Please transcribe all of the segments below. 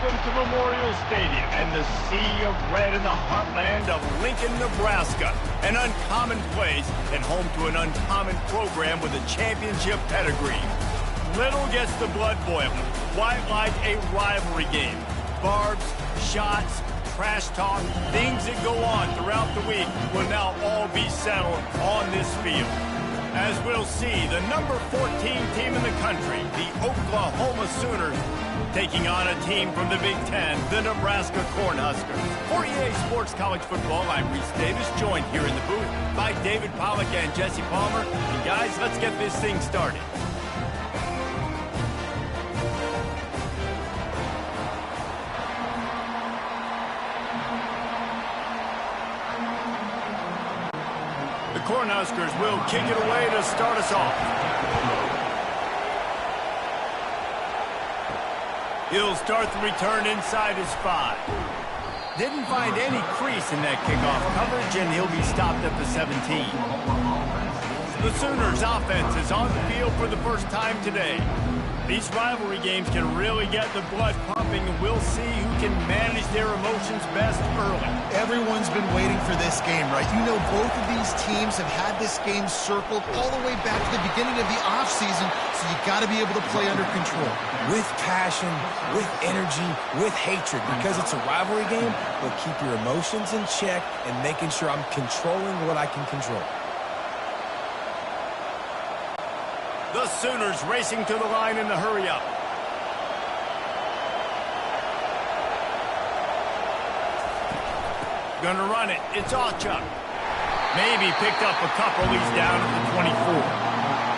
Welcome to Memorial Stadium and the sea of red in the heartland of Lincoln, Nebraska. An uncommon place and home to an uncommon program with a championship pedigree. Little gets the blood boiling. Quite like a rivalry game. Barbs, shots, trash talk, things that go on throughout the week will now all be settled on this field. As we'll see, the number 14 team in the country, the Oklahoma Sooners, taking on a team from the Big Ten, the Nebraska Cornhuskers. For EA Sports College Football, I'm Reese Davis, joined here in the booth by David Pollack and Jesse Palmer. And guys, let's get this thing started. The Cornhuskers will kick it away to start us off. He'll start the return inside his 5. Didn't find any crease in that kickoff coverage, and he'll be stopped at the 17. The Sooners offense is on the field for the first time today. These rivalry games can really get the blood pumping, and we'll see who can manage their emotions best early. Everyone's been waiting for this game, right? You know, both of these teams have had this game circled all the way back to the beginning of the offseason, so you got to be able to play under control. With passion, with energy, with hatred, because it's a rivalry game, but keep your emotions in check and making sure I'm controlling what I can control. The Sooners racing to the line in the hurry-up. Gonna run it. It's Awchuk. Maybe picked up a couple. He's down at the 24.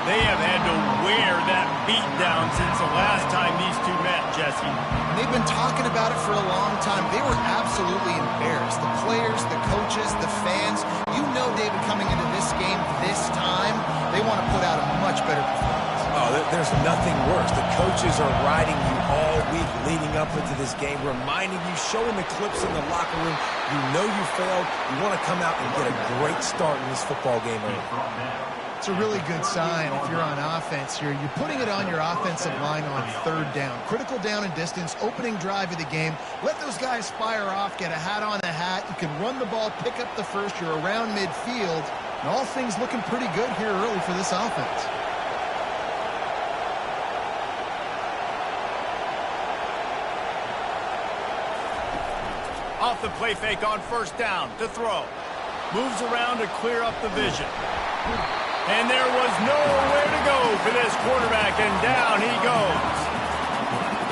They have had to wear that beat down since the last time these two met, Jesse. And they've been talking about it for a long time. They were absolutely embarrassed. The players, the coaches, the fans. You know, David, coming into this game this time, they want to put out a much better performance. Oh, there's nothing worse. The coaches are riding you all week leading up into this game, reminding you, showing the clips in the locker room. You know you failed. You want to come out and get a great start in this football game early. It's a really good sign if you're on offense here. You're putting it on your offensive line on third down. Critical down and distance, opening drive of the game. Let those guys fire off, get a hat on the hat. You can run the ball, pick up the first. You're around midfield. And all things looking pretty good here early for this offense. Off the play fake on first down to throw. Moves around to clear up the vision. And there was nowhere to go for this quarterback, and down he goes.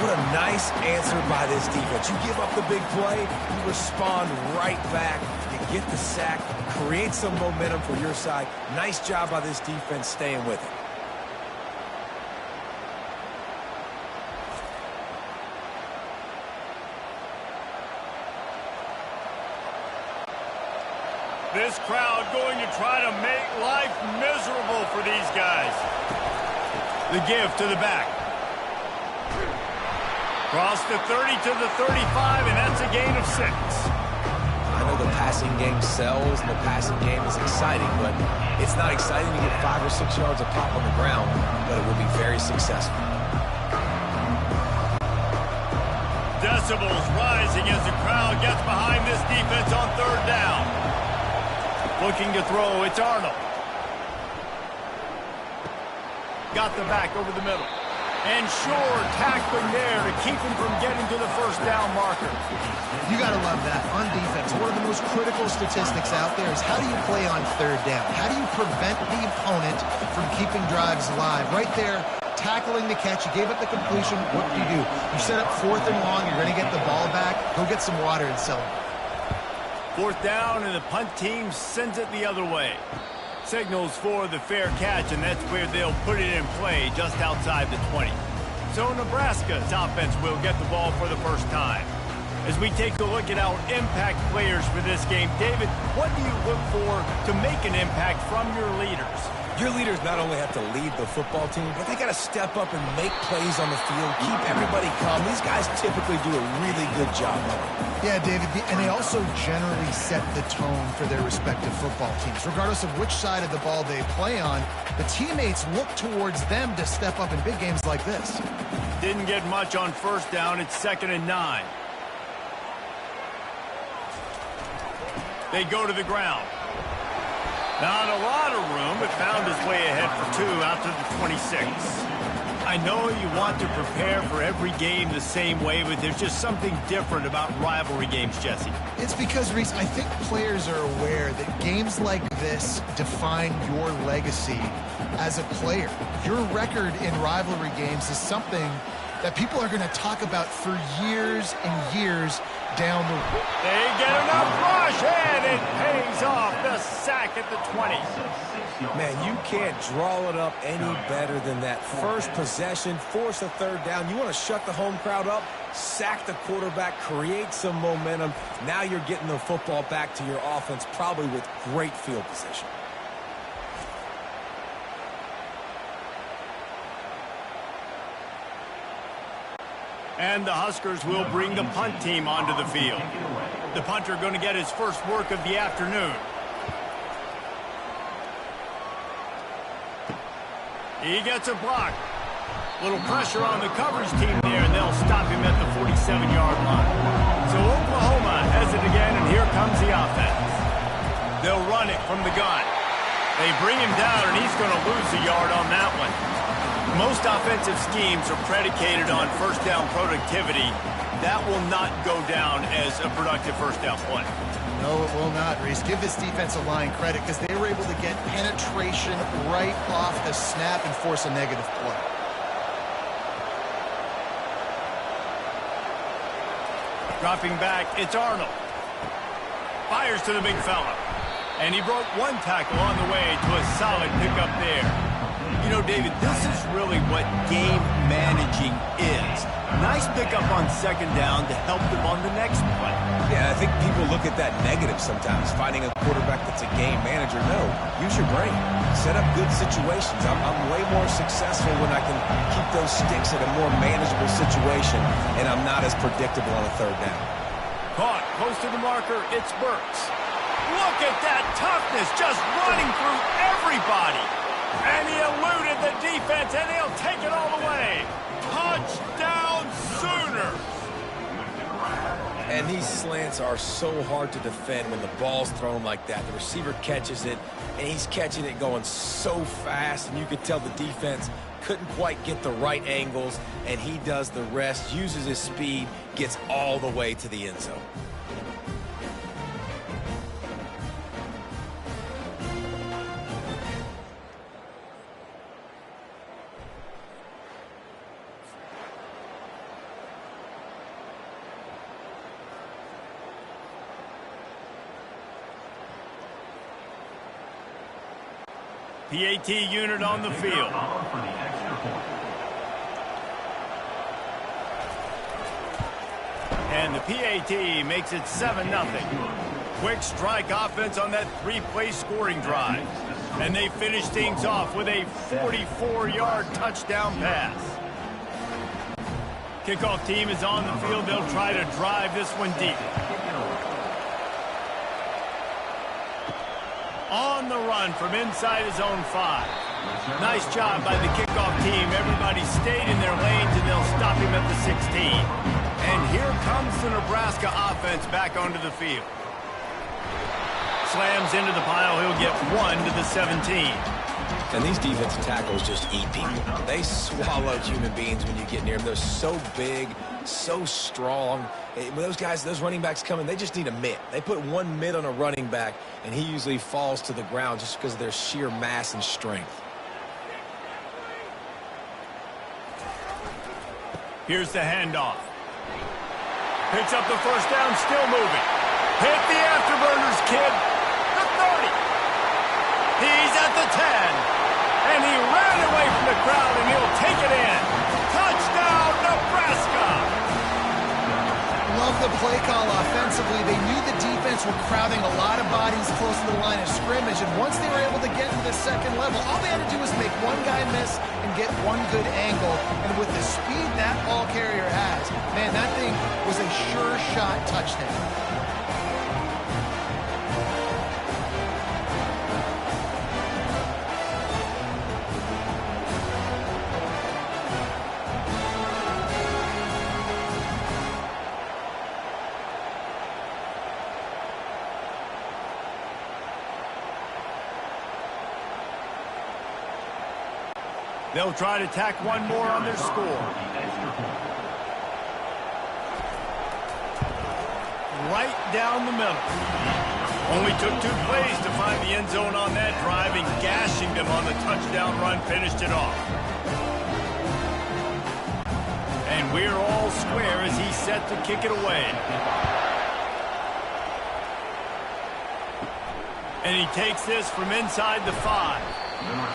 What a nice answer by this defense. You give up the big play, you respond right back. You get the sack, create some momentum for your side. Nice job by this defense staying with it. This crowd going to try to make life miserable for these guys. The give to the back. Cross the 30 to the 35, and that's a gain of 6. I know the passing game sells, and the passing game is exciting, but it's not exciting to get 5 or 6 yards of pop on the ground, but it will be very successful. Decibels rising as the crowd gets behind this defense on third down. Looking to throw, it's Arnold. Got the back over the middle. And sure, tackling there to keep him from getting to the first down marker. You got to love that. On defense, one of the most critical statistics out there is how do you play on third down? How do you prevent the opponent from keeping drives alive? Right there, tackling the catch. You gave up the completion. What do? You set up 4th and long. You're going to get the ball back. Go get some water and celebrate. 4th down, and the punt team sends it the other way. Signals for the fair catch, and that's where they'll put it in play just outside the 20. So Nebraska's offense will get the ball for the first time. As we take a look at our impact players for this game, David, what do you look for to make an impact from your leaders? Your leaders not only have to lead the football team, but they got to step up and make plays on the field, keep everybody calm. These guys typically do a really good job of it. Yeah, David, and they also generally set the tone for their respective football teams. Regardless of which side of the ball they play on, the teammates look towards them to step up in big games like this. Didn't get much on first down. It's 2nd and 9. They go to the ground. Not a lot of room, but found his way ahead for 2 out to the 26. I know you want to prepare for every game the same way, but there's just something different about rivalry games, Jesse. It's because, Reese, I think players are aware that games like this define your legacy as a player. Your record in rivalry games is something that people are going to talk about for years and years down the road. They get enough rush, and it pays off. The sack at the 20. Man, you can't draw it up any better than that. First possession, force a 3rd down. You want to shut the home crowd up, sack the quarterback, create some momentum. Now you're getting the football back to your offense, probably with great field position. And the Huskers will bring the punt team onto the field. The punter going to get his first work of the afternoon. He gets a block. Little pressure on the coverage team there, and they'll stop him at the 47-yard line. So Oklahoma has it again, and here comes the offense. They'll run it from the gun. They bring him down, and he's going to lose a yard on that one. Most offensive schemes are predicated on first down productivity. That will not go down as a productive first down play. No, it will not, Reese. Give this defensive line credit because they were able to get penetration right off the snap and force a negative play. Dropping back, it's Arnold. Fires to the big fella. And he broke one tackle on the way to a solid pickup there. You know, David, this is really what game managing is. Nice pickup on 2nd down to help them on the next play. Yeah, I think people look at that negative sometimes, finding a quarterback that's a game manager. No, use your brain. Set up good situations. I'm way more successful when I can keep those sticks in a more manageable situation, and I'm not as predictable on a 3rd down. Caught close to the marker, it's Burks. Look at that toughness, just running through everybody. And he eluded the defense, and he'll take it all the way. Touchdown Sooners! And these slants are so hard to defend when the ball's thrown like that. The receiver catches it, and he's catching it going so fast, and you could tell the defense couldn't quite get the right angles, and he does the rest, uses his speed, gets all the way to the end zone. PAT unit on the field. And the PAT makes it 7-0. Quick strike offense on that 3-play scoring drive. And they finish things off with a 44-yard touchdown pass. Kickoff team is on the field. They'll try to drive this one deep. On the run from inside his own 5. Nice job by the kickoff team. Everybody stayed in their lanes, and they'll stop him at the 16. And here comes the Nebraska offense back onto the field. Slams into the pile. He'll get 1 to the 17. And these defensive tackles just eat people. They swallow human beings when you get near them. They're so big, so strong. When those guys, those running backs come in, they just need a mitt. They put one mitt on a running back, and he usually falls to the ground just because of their sheer mass and strength. Here's the handoff. Picks up the first down, still moving. Hit the afterburners, kid. The 30. He's at the 10. And he ran away from the crowd, and he'll take it in. Touchdown, Nebraska! Love the play call offensively. They knew the defense were crowding a lot of bodies close to the line of scrimmage, and once they were able to get to the second level, all they had to do was make one guy miss and get one good angle. And with the speed that ball carrier has, man, that thing was a sure shot touchdown. They'll try to tack one more on their score. Right down the middle. Only took 2 plays to find the end zone on that drive, and gashing them on the touchdown run finished it off. And we're all square as he's set to kick it away. And he takes this from inside the 5.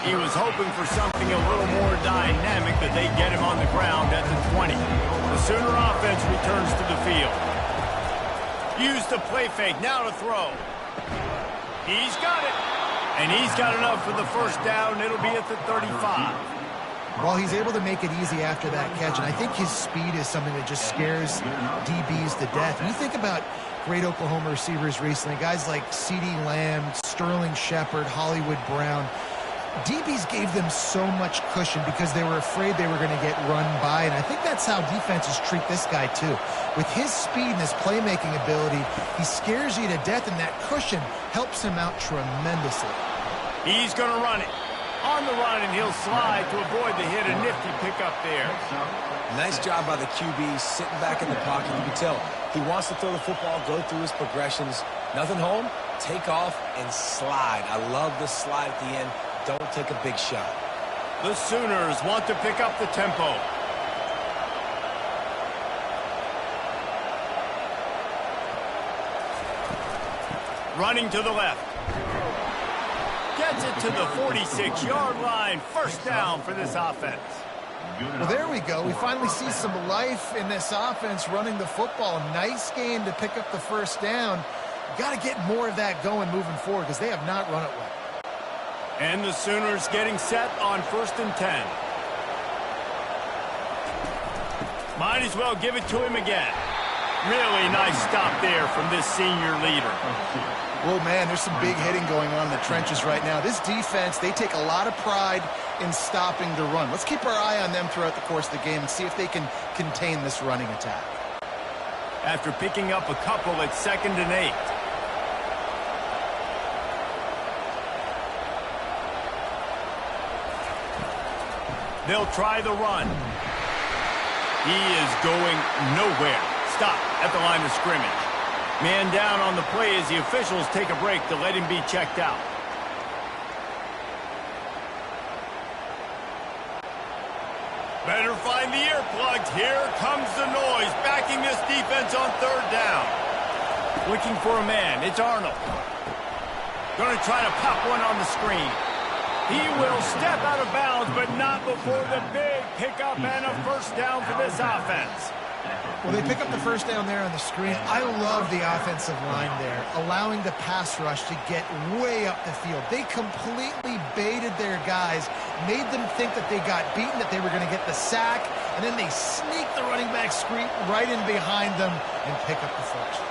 He was hoping for something a little more dynamic, but they get him on the ground at the 20. The Sooner offense returns to the field. Use the play fake, now to throw. He's got it. And he's got enough for the first down. It'll be at the 35. Well, he's able to make it easy after that catch, and I think his speed is something that just scares DBs to death. When you think about great Oklahoma receivers recently, guys like CeeDee Lamb, Sterling Shepard, Hollywood Brown, DBs gave them so much cushion because they were afraid they were going to get run by, and I think that's how defenses treat this guy too. With his speed and his playmaking ability, he scares you to death, and that cushion helps him out tremendously. He's going to run it. On the run, and he'll slide to avoid the hit. A nifty pickup there. Nice job by the QB sitting back in the pocket. You can tell he wants to throw the football, go through his progressions. Nothing home, take off, and slide. I love the slide at the end. Don't take a big shot. The Sooners want to pick up the tempo. Running to the left. Gets it to the 46-yard line. First down for this offense. Well, there we go. We finally see some life in this offense running the football. Nice game to pick up the first down. Got to get more of that going moving forward because they have not run it well. And the Sooners getting set on 1st and 10. Might as well give it to him again. Really nice stop there from this senior leader. Well, man, there's some big hitting going on in the trenches right now. This defense, they take a lot of pride in stopping the run. Let's keep our eye on them throughout the course of the game and see if they can contain this running attack. After picking up a couple at 2nd and 8. They'll try the run. He is going nowhere. Stop at the line of scrimmage. Man down on the play as the officials take a break to let him be checked out. Better find the earplugs. Here comes the noise, backing this defense on 3rd down. Looking for a man. It's Arnold. Going to try to pop one on the screen. He will step out of bounds, but not before the big pickup and a first down for this offense. Well, they pick up the first down there on the screen. I love the offensive line there, allowing the pass rush to get way up the field. They completely baited their guys, made them think that they got beaten, that they were going to get the sack, and then they sneak the running back screen right in behind them and pick up the first.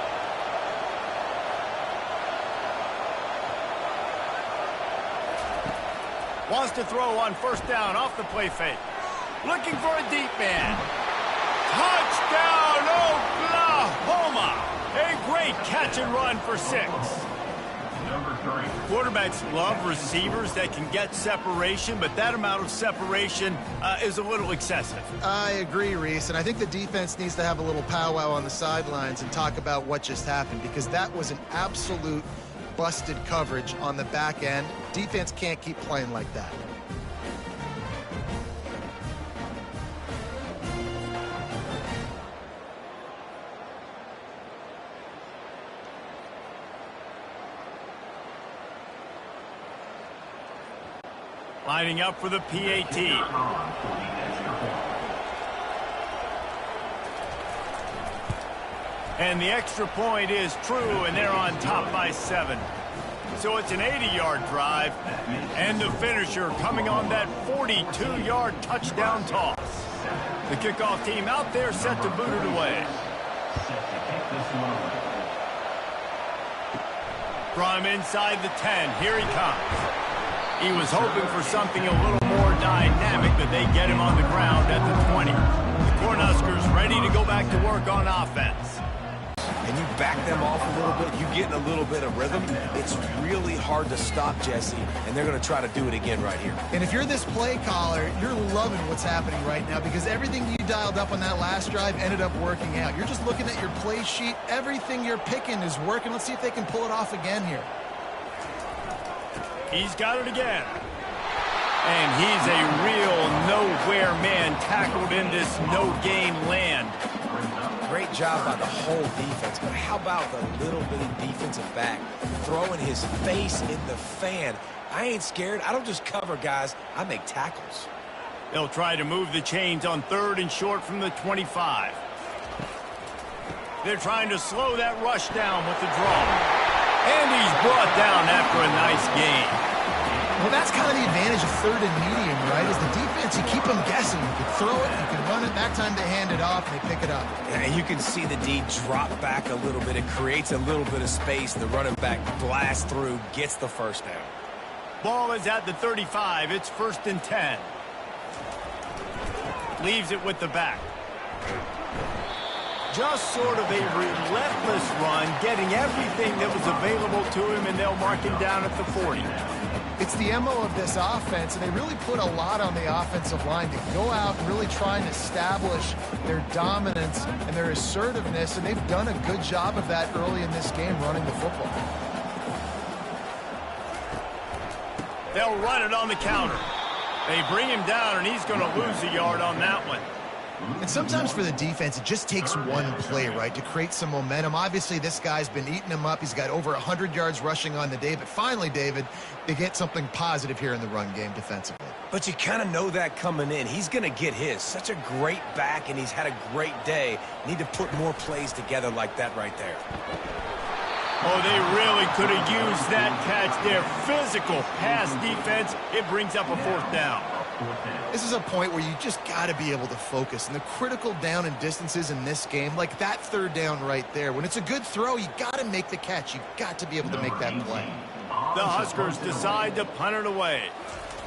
Wants to throw on 1st down off the play fake. Looking for a deep man. Touchdown, Oklahoma! A great catch and run for 6. Quarterbacks love receivers that can get separation, but that amount of separation is a little excessive. I agree, Reese, and I think the defense needs to have a little powwow on the sidelines and talk about what just happened, because that was an absolute busted coverage on the back end. Defense can't keep playing like that. Lining up for the PAT. And the extra point is true, and they're on top by 7. So it's an 80-yard drive, and the finisher coming on that 42-yard touchdown toss. The kickoff team out there set to boot it away. From inside the 10, here he comes. He was hoping for something a little more dynamic, but they get him on the ground at the 20. The Cornhuskers ready to go back to work on offense. and you back them off a little bit, you get in a little bit of rhythm, it's really hard to stop Jesse, and they're going to try to do it again right here. And if you're this play caller, you're loving what's happening right now because everything you dialed up on that last drive ended up working out. You're just looking at your play sheet. Everything you're picking is working. Let's see if they can pull it off again here. He's got it again. And he's a real nowhere man tackled in this no-gain land. Great job by the whole defense, but how about the little bitty defensive back throwing his face in the fan? I ain't scared. I don't just cover guys. I make tackles. They'll try to move the chains on 3rd and short from the 25. They're trying to slow that rush down with the draw. And he's brought down after a nice gain. Well, that's kind of the advantage of 3rd and medium, right? Is the defense, you keep them guessing. You can throw it, you can run it. That time they hand it off, and they pick it up. And you can see the D drop back a little bit. It creates a little bit of space. The running back blasts through, gets the first down. Ball is at the 35. It's 1st and 10. Leaves it with the back. Just sort of a relentless run, getting everything that was available to him, and they'll mark him down at the 40. It's the MO of this offense, and they really put a lot on the offensive line to go out and really try and establish their dominance and their assertiveness, and they've done a good job of that early in this game running the football. They'll run it on the counter. They bring him down, and he's going to lose a yard on that one. And sometimes for the defense, it just takes one play, right, to create some momentum. Obviously, this guy's been eating him up. He's got over 100 yards rushing on the day. But finally, David, they get something positive here in the run game defensively. But you kind of know that coming in. He's going to get his. Such a great back, and he's had a great day. Need to put more plays together like that right there. Oh, they really could have used that catch there. Physical pass defense. It brings up a 4th down. This is a point where you just got to be able to focus. And the critical down and distances in this game, like that 3rd down right there, when it's a good throw, you got to make the catch. You got to be able to make that play. The Huskers decide to punt it away.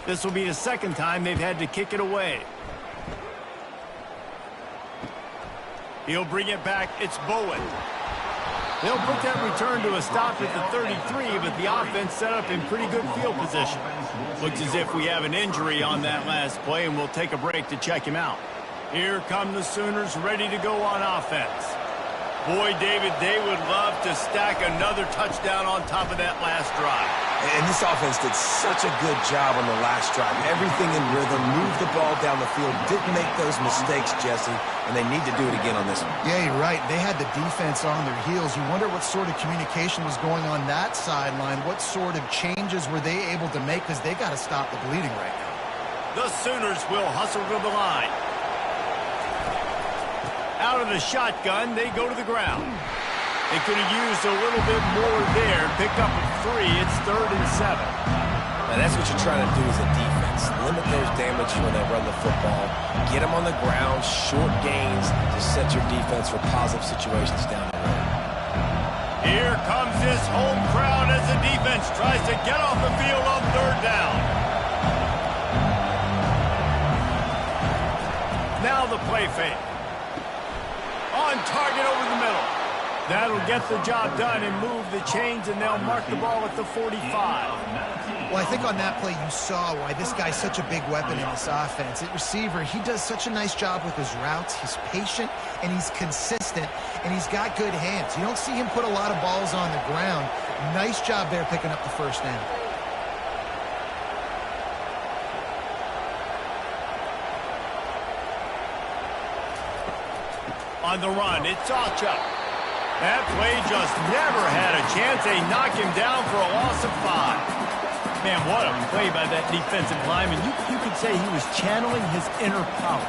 This will be the 2nd time they've had to kick it away. He'll bring it back. It's Bowen. They'll put that return to a stop at the 33, but the offense set up in pretty good field position. Looks as if we have an injury on that last play, and we'll take a break to check him out. Here come the Sooners ready to go on offense. Boy, David, they would love to stack another touchdown on top of that last drive. And this offense did such a good job on the last drive. Everything in rhythm, moved the ball down the field, didn't make those mistakes, Jesse, and they need to do it again on this one. Yeah, you're right. They had the defense on their heels. You wonder what sort of communication was going on that sideline. What sort of changes were they able to make because they got to stop the bleeding right now. The Sooners will hustle to the line. Out of the shotgun, they go to the ground. They could have used a little bit more there. Pick up a 3. It's 3rd and 7. Now that's what you're trying to do as a defense. Limit those damage when they run the football. Get them on the ground, short gains to set your defense for positive situations down the road. Here comes this home crowd as the defense tries to get off the field on 3rd down. Now the play fake. On target over the middle. That'll get the job done and move the chains, and they'll mark the ball at the 45. Well, I think on that play you saw why this guy's such a big weapon in this offense. At receiver, he does such a nice job with his routes. He's patient, and he's consistent, and he's got good hands. You don't see him put a lot of balls on the ground. Nice job there picking up the 1st down. On the run, it's Ocha. That play just never had a chance. They knock him down for a loss of 5. Man, what a play by that defensive lineman. You could say he was channeling his inner power.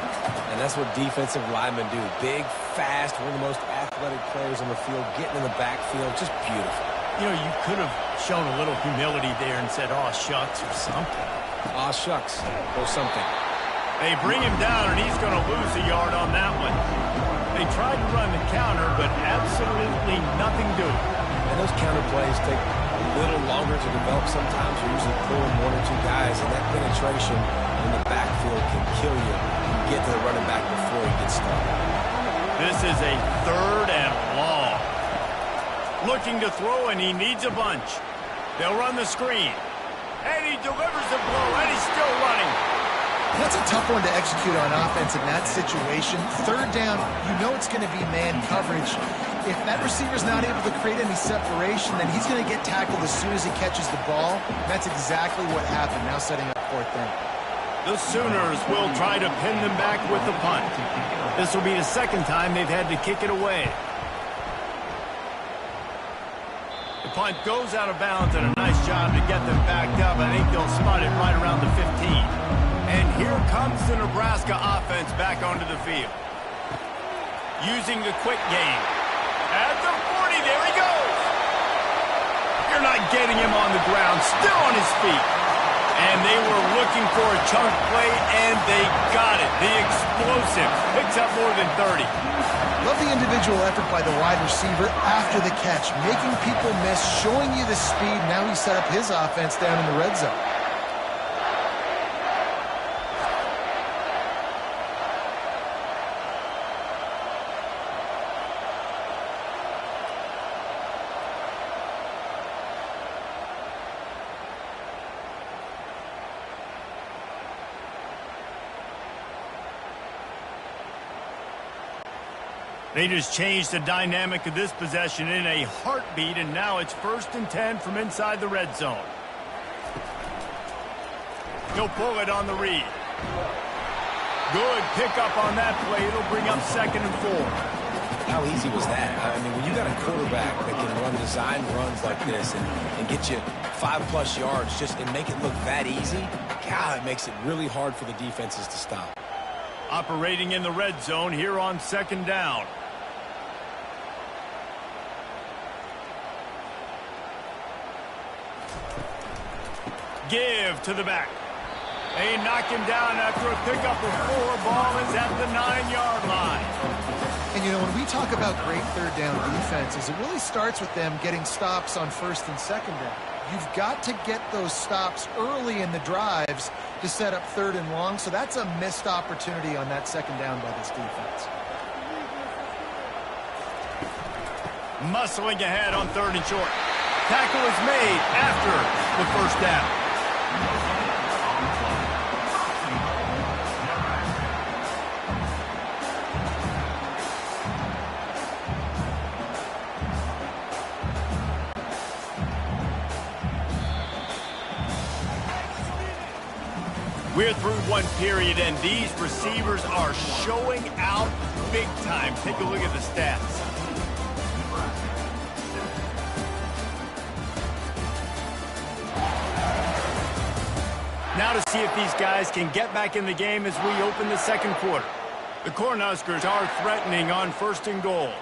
And that's what defensive linemen do. Big, fast, one of the most athletic players on the field, getting in the backfield, just beautiful. You know, you could have shown a little humility there and said, "Aw, shucks," or something. Aw, shucks, or something. They bring him down, and he's going to lose a yard on that one. They tried to run the counter, but absolutely nothing doing. And those counter plays take a little longer to develop sometimes. You're usually pulling 1 or 2 guys, and that penetration in the backfield can kill you. You get to the running back before he gets started. This is a 3rd and long. Looking to throw, and he needs a bunch. They'll run the screen. And he delivers the blow, and he's still running. That's a tough one to execute on offense in that situation. Third down, you know it's going to be man coverage. If that receiver's not able to create any separation, then he's going to get tackled as soon as he catches the ball. That's exactly what happened, now setting up fourth down. The Sooners will try to pin them back with the punt. This will be the second time they've had to kick it away. The punt goes out of bounds, and a nice job to get them backed up. I think they'll spot it right around the 15. And here comes the Nebraska offense back onto the field. Using the quick game. At the 40, there he goes. You're not getting him on the ground, still on his feet. And they were looking for a chunk play, and they got it. The explosive picks up more than 30. Love the individual effort by the wide receiver after the catch, making people miss, showing you the speed. Now he set up his offense down in the red zone. They just changed the dynamic of this possession in a heartbeat, and now it's 1st and 10 from inside the red zone. He'll pull it on the read. Good pickup on that play. It'll bring up 2nd and 4. How easy was that? I mean, when you got a quarterback that can run design runs like this and get you 5+ yards just and make it look that easy, God, it makes it really hard for the defenses to stop. Operating in the red zone here on 2nd down. Give to the back. They knock him down after a pickup of 4. Ball is at the 9-yard line. And, you know, when we talk about great third down defenses, it really starts with them getting stops on 1st and 2nd down. You've got to get those stops early in the drives to set up 3rd and long, so that's a missed opportunity on that 2nd down by this defense. Muscling ahead on 3rd and short. Tackle is made after the 1st down. We're through one period, and these receivers are showing out big time. Take a look at the stats. Now to see if these guys can get back in the game as we open the 2nd quarter. The Cornhuskers are threatening on 1st and goal.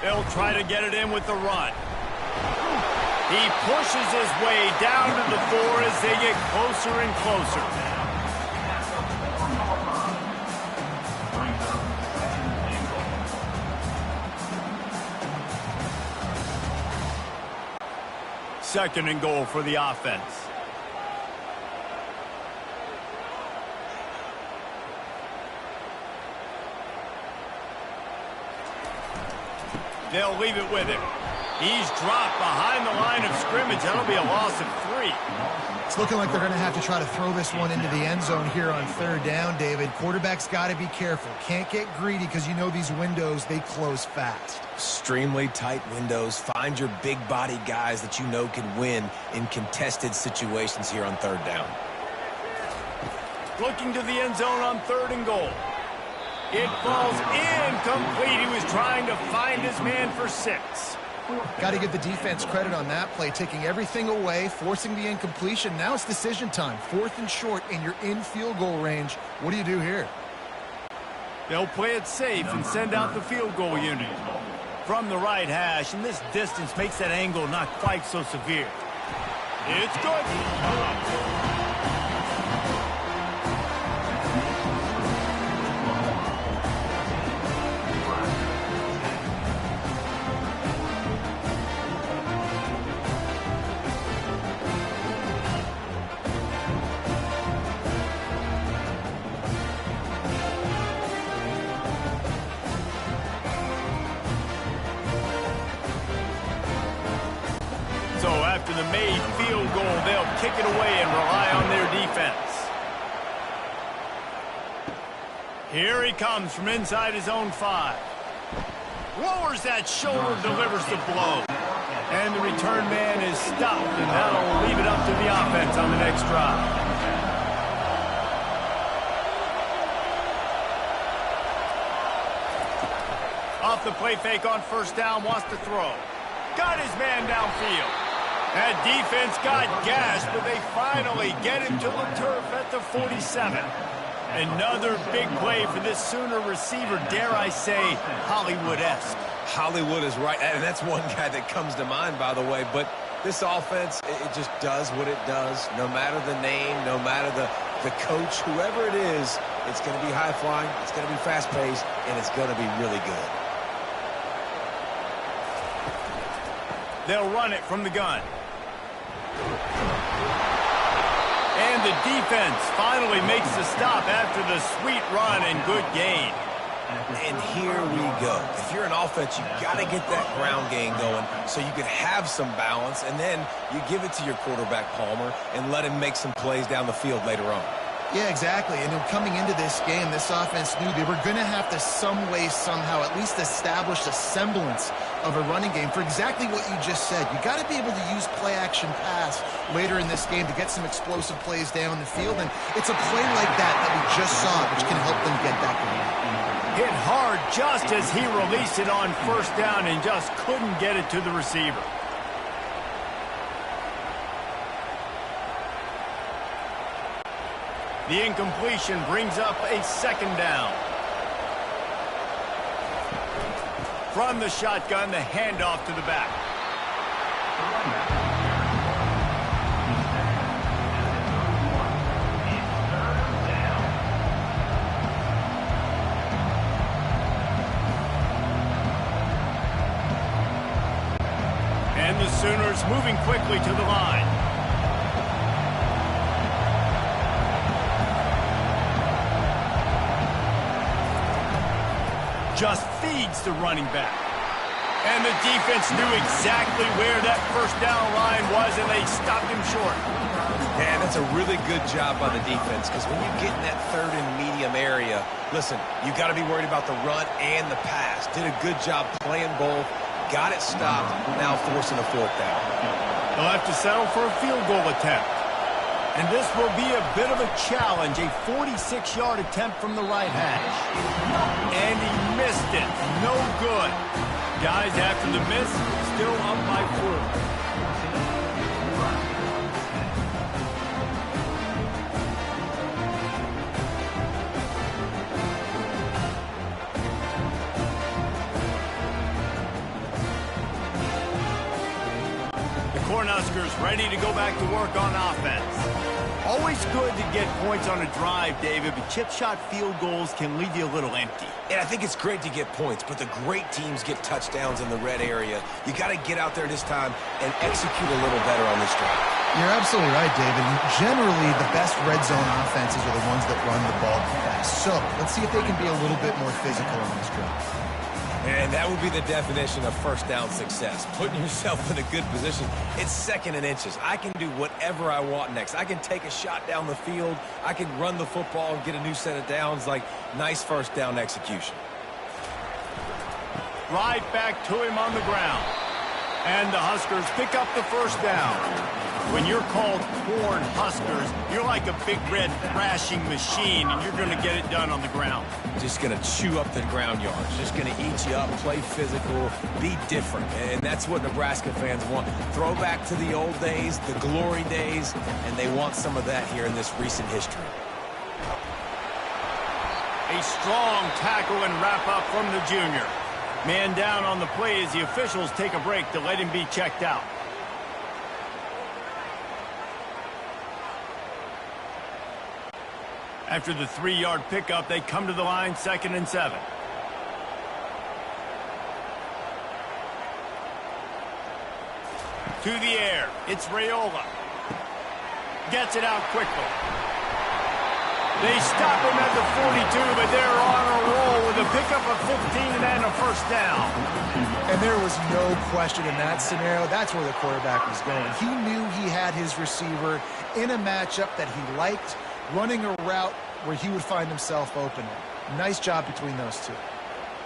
They'll try to get it in with the run. He pushes his way down to the 4 as they get closer and closer. Second and goal for the offense. They'll leave it with him. He's dropped behind the line of scrimmage. That'll be a loss of 3. It's looking like they're going to have to try to throw this one into the end zone here on 3rd down, David. Quarterback's got to be careful. Can't get greedy because you know these windows, they close fast. Extremely tight windows. Find your big body guys that you know can win in contested situations here on 3rd down. Looking to the end zone on 3rd and goal. It falls incomplete. He was trying to find his man for 6. Got to give the defense credit on that play, taking everything away, forcing the incompletion. Now it's decision time. 4th and short, and you're in field goal range. What do you do here? They'll play it safe and send out the field goal unit. From the right hash, and this distance makes that angle not quite so severe. It's good. kick it away and rely on their defense. Here he comes from inside his own 5. Lowers that shoulder, delivers the blow. And the return man is stopped, and that'll leave it up to the offense on the next drive. Off the play fake on first down, wants to throw. Got his man downfield. That defense got gashed, but they finally get him to the turf at the 47. Another big play for this Sooner receiver, dare I say, Hollywood-esque. Hollywood is right, and that's one guy that comes to mind, by the way. But this offense, it just does what it does. No matter the name, no matter the coach, whoever it is, it's going to be high-flying, it's going to be fast-paced, and it's going to be really good. They'll run it from the gun. And the defense finally makes the stop after the sweet run and good gain. And here we go. If you're an offense, you got to get that ground game going so you can have some balance, and then you give it to your quarterback, Palmer, and let him make some plays down the field later on. Yeah, exactly. And coming into this game, this offense knew they were going to have to some way, somehow, at least establish a semblance of a running game for exactly what you just said. You got to be able to use play-action pass later in this game to get some explosive plays down the field. And it's a play like that we just saw, which can help them get that going. Hit hard just as he released it on first down and just couldn't get it to the receiver. The incompletion brings up a second down. From the shotgun, the handoff to the back. And the Sooners moving quickly to the line. Just feeds the running back. And the defense knew exactly where that first down line was, and they stopped him short. Man, that's a really good job by the defense, because when you get in that third and medium area, listen, you got to be worried about the run and the pass. Did a good job playing both, got it stopped, now forcing a fourth down. They'll have to settle for a field goal attempt. And this will be a bit of a challenge, a 46-yard attempt from the right hash. And he missed it. No good. Guys, after the miss, still up by 4. Cornhuskers ready to go back to work on offense. Always good to get points on a drive, David, but chip shot field goals can leave you a little empty. And I think it's great to get points, but the great teams get touchdowns in the red area. You got to get out there this time and execute a little better on this drive. You're absolutely right, David. Generally, the best red zone offenses are the ones that run the ball fast. So let's see if they can be a little bit more physical on this drive. And that would be the definition of first down success, putting yourself in a good position. It's second and inches. I can do whatever I want next. I can take a shot down the field. I can run the football and get a new set of downs. Like, nice first down execution. Right back to him on the ground. And the Huskers pick up the first down. When you're called Corn Huskers, you're like a big red thrashing machine, and you're going to get it done on the ground. Just going to chew up the ground yards. Just going to eat you up, play physical, be different. And that's what Nebraska fans want. Throw back to the old days, the glory days, and they want some of that here in this recent history. A strong tackle and wrap up from the junior. Man down on the play as the officials take a break to let him be checked out. After the 3-yard pickup, they come to the line, 2nd and 7. To the air, it's Raiola. Gets it out quickly. They stop him at the 42, but they're on a roll with a pickup of 15 and a first down. And there was no question in that scenario. That's where the quarterback was going. He knew he had his receiver in a matchup that he liked, running a route where he would find himself open. Nice job between those two.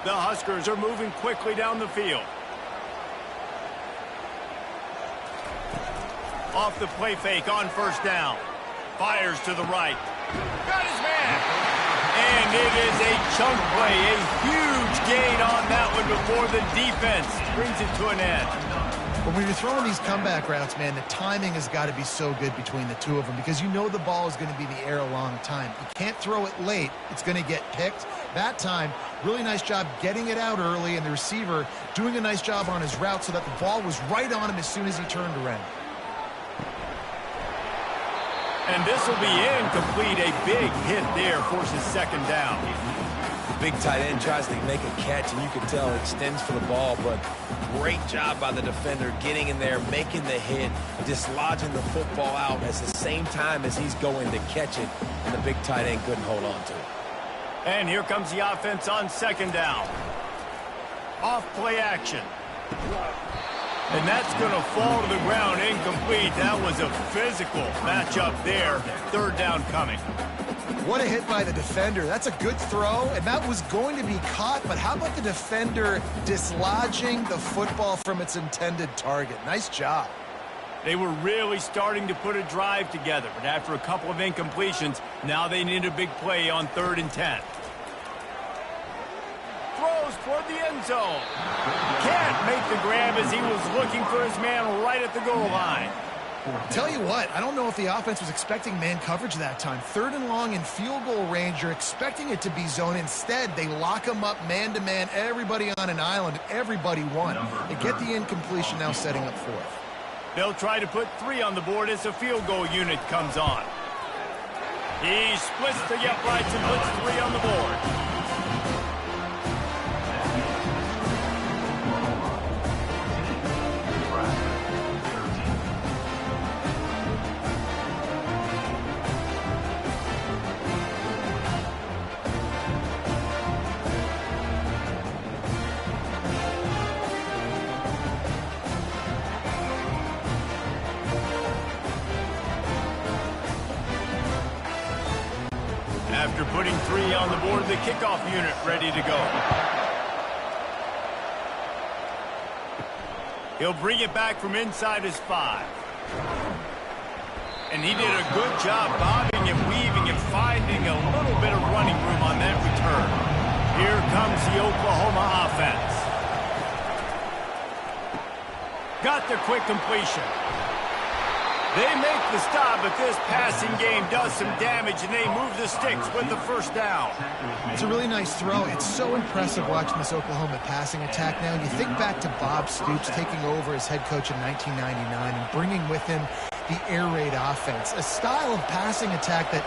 The Huskers are moving quickly down the field. Off the play fake on first down. Fires to the right. Got his man. And it is a chunk play. A huge gain on that one before the defense brings it to an end. But when you're throwing these comeback routes, man, the timing has got to be so good between the two of them because you know the ball is going to be in the air a long time. You can't throw it late. It's going to get picked. That time, really nice job getting it out early, and the receiver doing a nice job on his route so that the ball was right on him as soon as he turned around. And this will be incomplete. A big hit there forces second down. The big tight end tries to make a catch, and you can tell it extends for the ball, but great job by the defender getting in there, making the hit, dislodging the football out at the same time as he's going to catch it, and the big tight end couldn't hold on to it. And here comes the offense on second down. Off play action. And that's going to fall to the ground incomplete. That was a physical matchup there. Third down coming. What a hit by the defender. That's a good throw, and that was going to be caught, but how about the defender dislodging the football from its intended target? Nice job. They were really starting to put a drive together, but after a couple of incompletions, now they need a big play on 3rd and 10. Throws toward the end zone. Can't make the grab as he was looking for his man right at the goal line. Tell you what, I don't know if the offense was expecting man coverage that time. 3rd and long in field goal range, you're expecting it to be zone. Instead, they lock him up man-to-man, everybody on an island, everybody won. They get the incompletion, now setting up 4th. They'll try to put 3 on the board as the field goal unit comes on. He splits the uprights and puts 3 on the board. After putting 3 on the board, the kickoff unit ready to go. He'll bring it back from inside his 5. And he did a good job bobbing and weaving and finding a little bit of running room on that return. Here comes the Oklahoma offense. Got the quick completion. They make the stop, but this passing game does some damage, and they move the sticks with the first down. It's a really nice throw. It's so impressive watching this Oklahoma passing attack now. And you think back to Bob Stoops taking over as head coach in 1999 and bringing with him the air raid offense, a style of passing attack that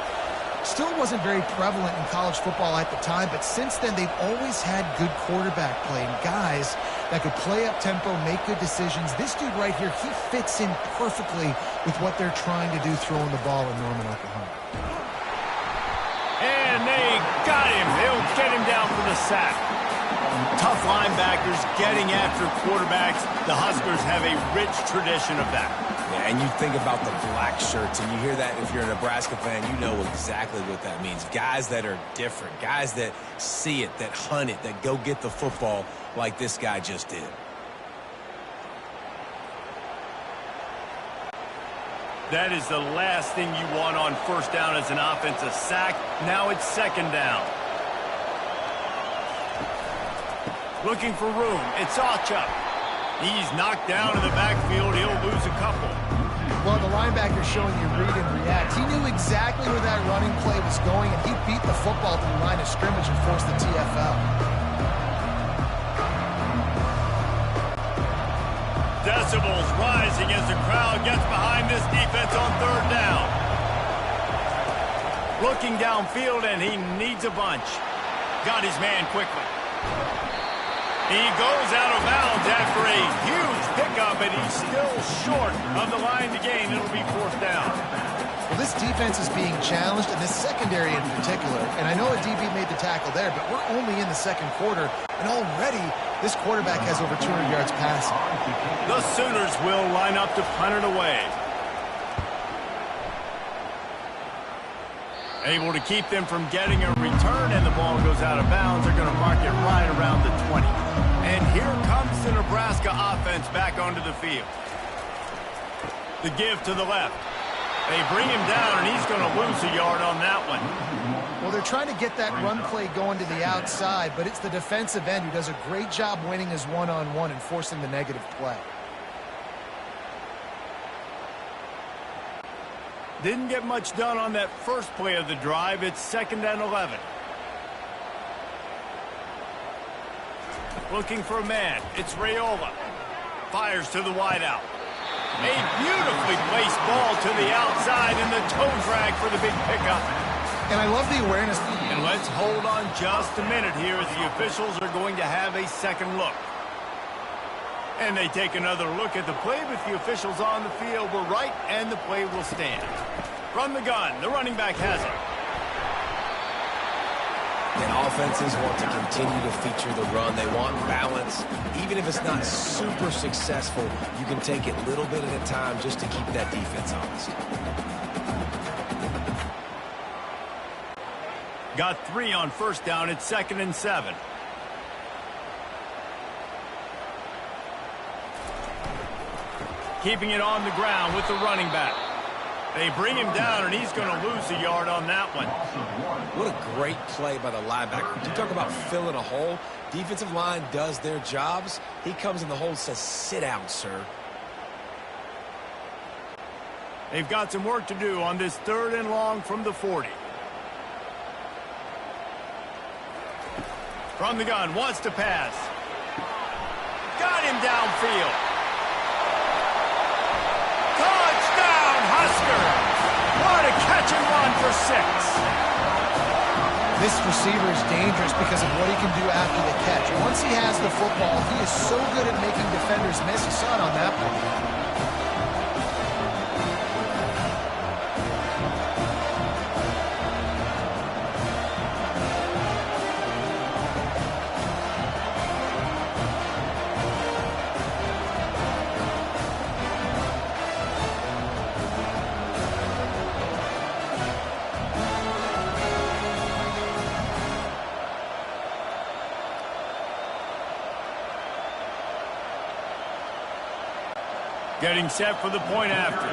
still wasn't very prevalent in college football at the time, but since then they've always had good quarterback play and guys that could play up tempo, make good decisions. This dude right here, he fits in perfectly with what they're trying to do throwing the ball in Norman, Oklahoma. And they got him. They'll get him down for the sack. Tough linebackers getting after quarterbacks. The Huskers have a rich tradition of that. Yeah, and you think about the black shirts, and you hear that if you're a Nebraska fan, you know exactly what that means. Guys that are different, guys that see it, that hunt it, that go get the football like this guy just did. That is the last thing you want on first down as an offensive sack. Now it's second down. Looking for room. It's Auchup. He's knocked down in the backfield. He'll lose a couple. Well, the linebacker's showing you read and react. He knew exactly where that running play was going, and he beat the football to the line of scrimmage and forced the TFL. Decibels rising as the crowd gets behind this defense on third down. Looking downfield, and he needs a bunch. Got his man quickly. He goes out of bounds after a huge pickup, and he's still short of the line to gain. It'll be fourth down. Well, this defense is being challenged, and this secondary in particular, and I know a DB made the tackle there, but we're only in the second quarter, and already this quarterback has over 200 yards passing. The Sooners will line up to punt it away. Able to keep them from getting a return, and the ball goes out of bounds. They're going to mark it right around the 20. And here comes the Nebraska offense back onto the field. The give to the left. They bring him down, and he's going to lose a yard on that one. Well, they're trying to get that run play going to the outside, but it's the defensive end who does a great job winning his one-on-one and forcing the negative play. Didn't get much done on that first play of the drive. It's 2nd and 11. Looking for a man. It's Raiola. Fires to the wideout. A beautifully placed ball to the outside, and the toe drag for the big pickup. And I love the awareness. And let's hold on just a minute here as the officials are going to have a second look. And they take another look at the play, but the officials on the field were right, and the play will stand. From the gun, the running back has it. And offenses want to continue to feature the run. They want balance. Even if it's not super successful, you can take it a little bit at a time just to keep that defense honest. Got 3 on first down. It's 2nd and 7. Keeping it on the ground with the running back. They bring him down, and he's going to lose a yard on that one. What a great play by the linebacker. You talk about filling a hole. Defensive line does their jobs. He comes in the hole and says, "Sit down, sir." They've got some work to do on this 3rd and long from the 40. From the gun, wants to pass. Got him downfield. Touchdown, Huskers! What a catch and run for 6. This receiver is dangerous because of what he can do after the catch. Once he has the football, he is so good at making defenders miss. You saw it on that play. Getting set for the point after.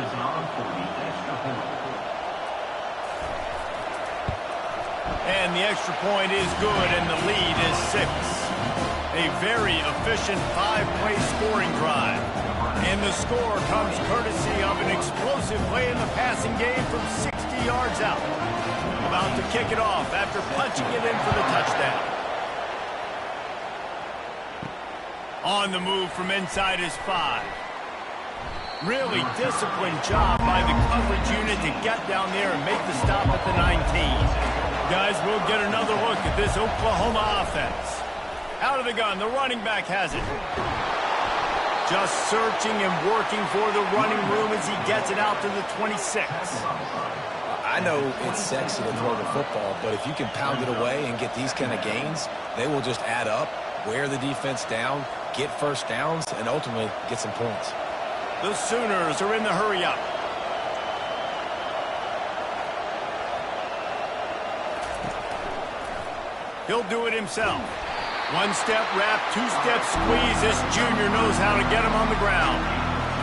And the extra point is good, and the lead is 6. A very efficient 5-play scoring drive. And the score comes courtesy of an explosive play in the passing game from 60 yards out. About to kick it off after punching it in for the touchdown. On the move from inside his 5. Really disciplined job by the coverage unit to get down there and make the stop at the 19. Guys, we'll get another look at this Oklahoma offense. Out of the gun, the running back has it. Just searching and working for the running room as he gets it out to the 26. I know it's sexy to throw the football, but if you can pound it away and get these kind of gains, they will just add up, wear the defense down, get first downs, and ultimately get some points. The Sooners are in the hurry-up. He'll do it himself. One-step wrap, two-step squeeze. This junior knows how to get him on the ground.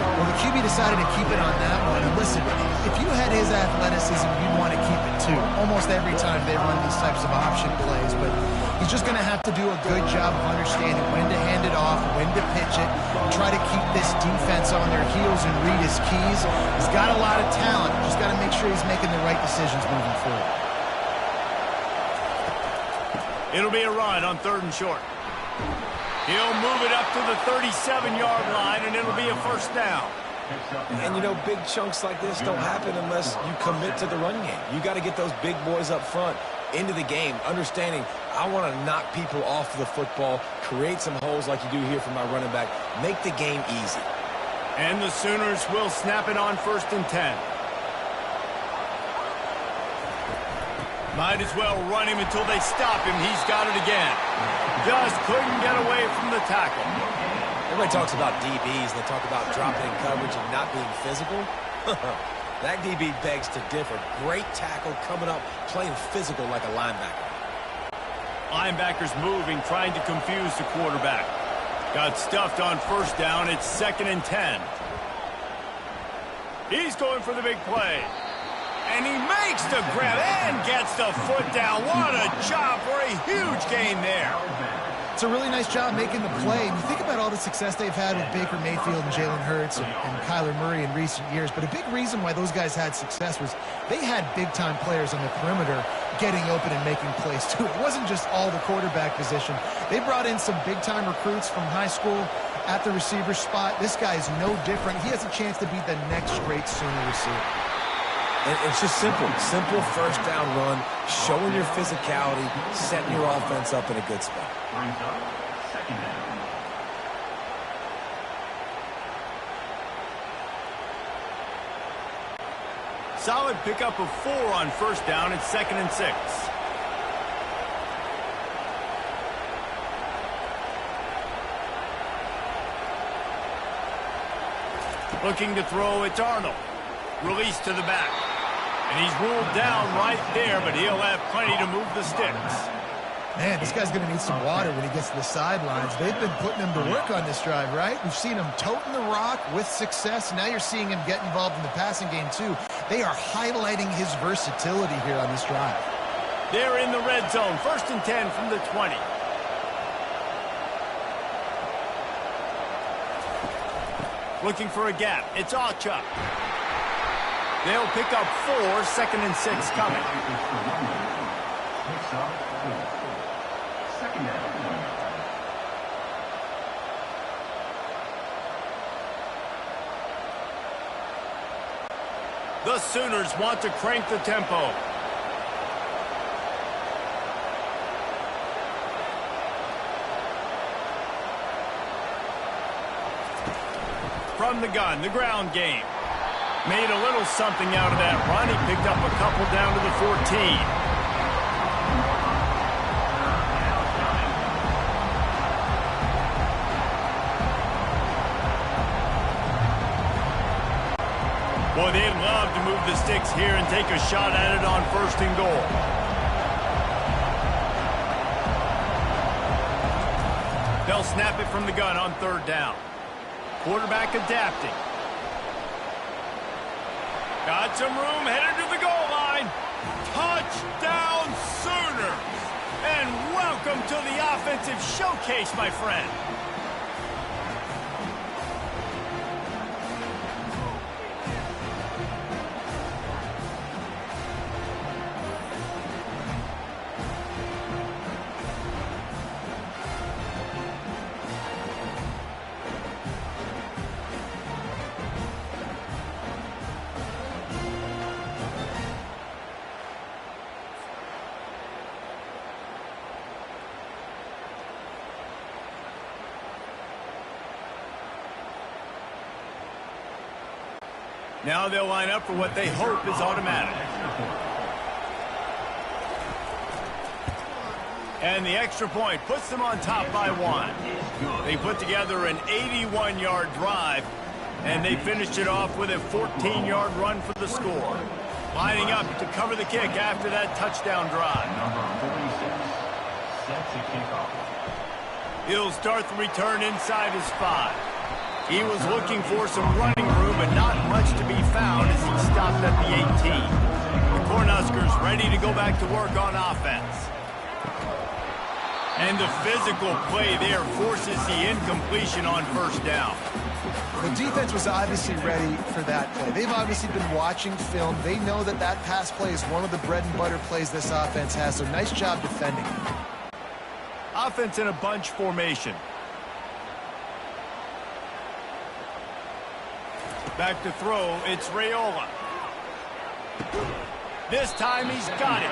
Well, the QB decided to keep it on that one. And listen, if you had his athleticism, you'd want to keep it too. Almost every time they run these types of option plays. But he's just going to have to do a good job of understanding when to hand it off, when to pitch it, and try to keep this defense on their heels and read his keys. He's got a lot of talent. Just got to make sure he's making the right decisions moving forward. It'll be a run on 3rd and short. He'll move it up to the 37-yard line, and it'll be a first down. And, you know, big chunks like this don't happen unless you commit to the run game. You got to get those big boys up front into the game, understanding I want to knock people off the football, create some holes like you do here for my running back, make the game easy. And the Sooners will snap it on 1st and 10. Might as well run him until they stop him. He's got it again. Just couldn't get away from the tackle. Everybody talks about DBs. They talk about dropping in coverage and not being physical. That DB begs to differ. Great tackle coming up, playing physical like a linebacker. Linebackers moving, trying to confuse the quarterback. Got stuffed on first down. It's 2nd and 10. He's going for the big play. And he makes the grab and gets the foot down. What a job for a huge gain there. It's a really nice job making the play. You think about all the success they've had with Baker Mayfield and Jalen Hurts and Kyler Murray in recent years, but a big reason why those guys had success was they had big-time players on the perimeter getting open and making plays, too. It wasn't just all the quarterback position. They brought in some big-time recruits from high school at the receiver spot. This guy is no different. He has a chance to be the next great Sooner receiver. And it's just simple first down run, showing your physicality, setting your offense up in a good spot. Solid pickup of 4 on first down. It's 2nd and 6. Looking to throw, it's Arnold. Release to the back. And he's ruled down right there, but he'll have plenty to move the sticks. Man, this guy's going to need some water when he gets to the sidelines. They've been putting him to work on this drive, right? We've seen him toting the rock with success. Now you're seeing him get involved in the passing game, too. They are highlighting his versatility here on this drive. They're in the red zone. 1st and 10 from the 20. Looking for a gap. It's Achuk. They'll pick up 4, 2nd and 6 coming. The Sooners want to crank the tempo. From the gun, the ground game. Made a little something out of that run. He picked up a couple down to the 14. Boy, they'd love to move the sticks here and take a shot at it on 1st and goal. They'll snap it from the gun on 3rd down. Quarterback adapting. Got some room, headed to the goal line. Touchdown Sooners! And welcome to the offensive showcase, my friend. Now they'll line up for what they hope is automatic. And the extra point puts them on top by 1. They put together an 81-yard drive, and they finished it off with a 14-yard run for the score. Lining up to cover the kick after that touchdown drive. He'll start the return inside his 5. He was looking for some running room, but not much to be found as he stopped at the 18. The Cornhuskers ready to go back to work on offense. And the physical play there forces the incompletion on 1st down. The defense was obviously ready for that play. They've obviously been watching film. They know that that pass play is one of the bread and butter plays this offense has, so nice job defending. Offense in a bunch formation. Back to throw, it's Raiola. This time he's got it.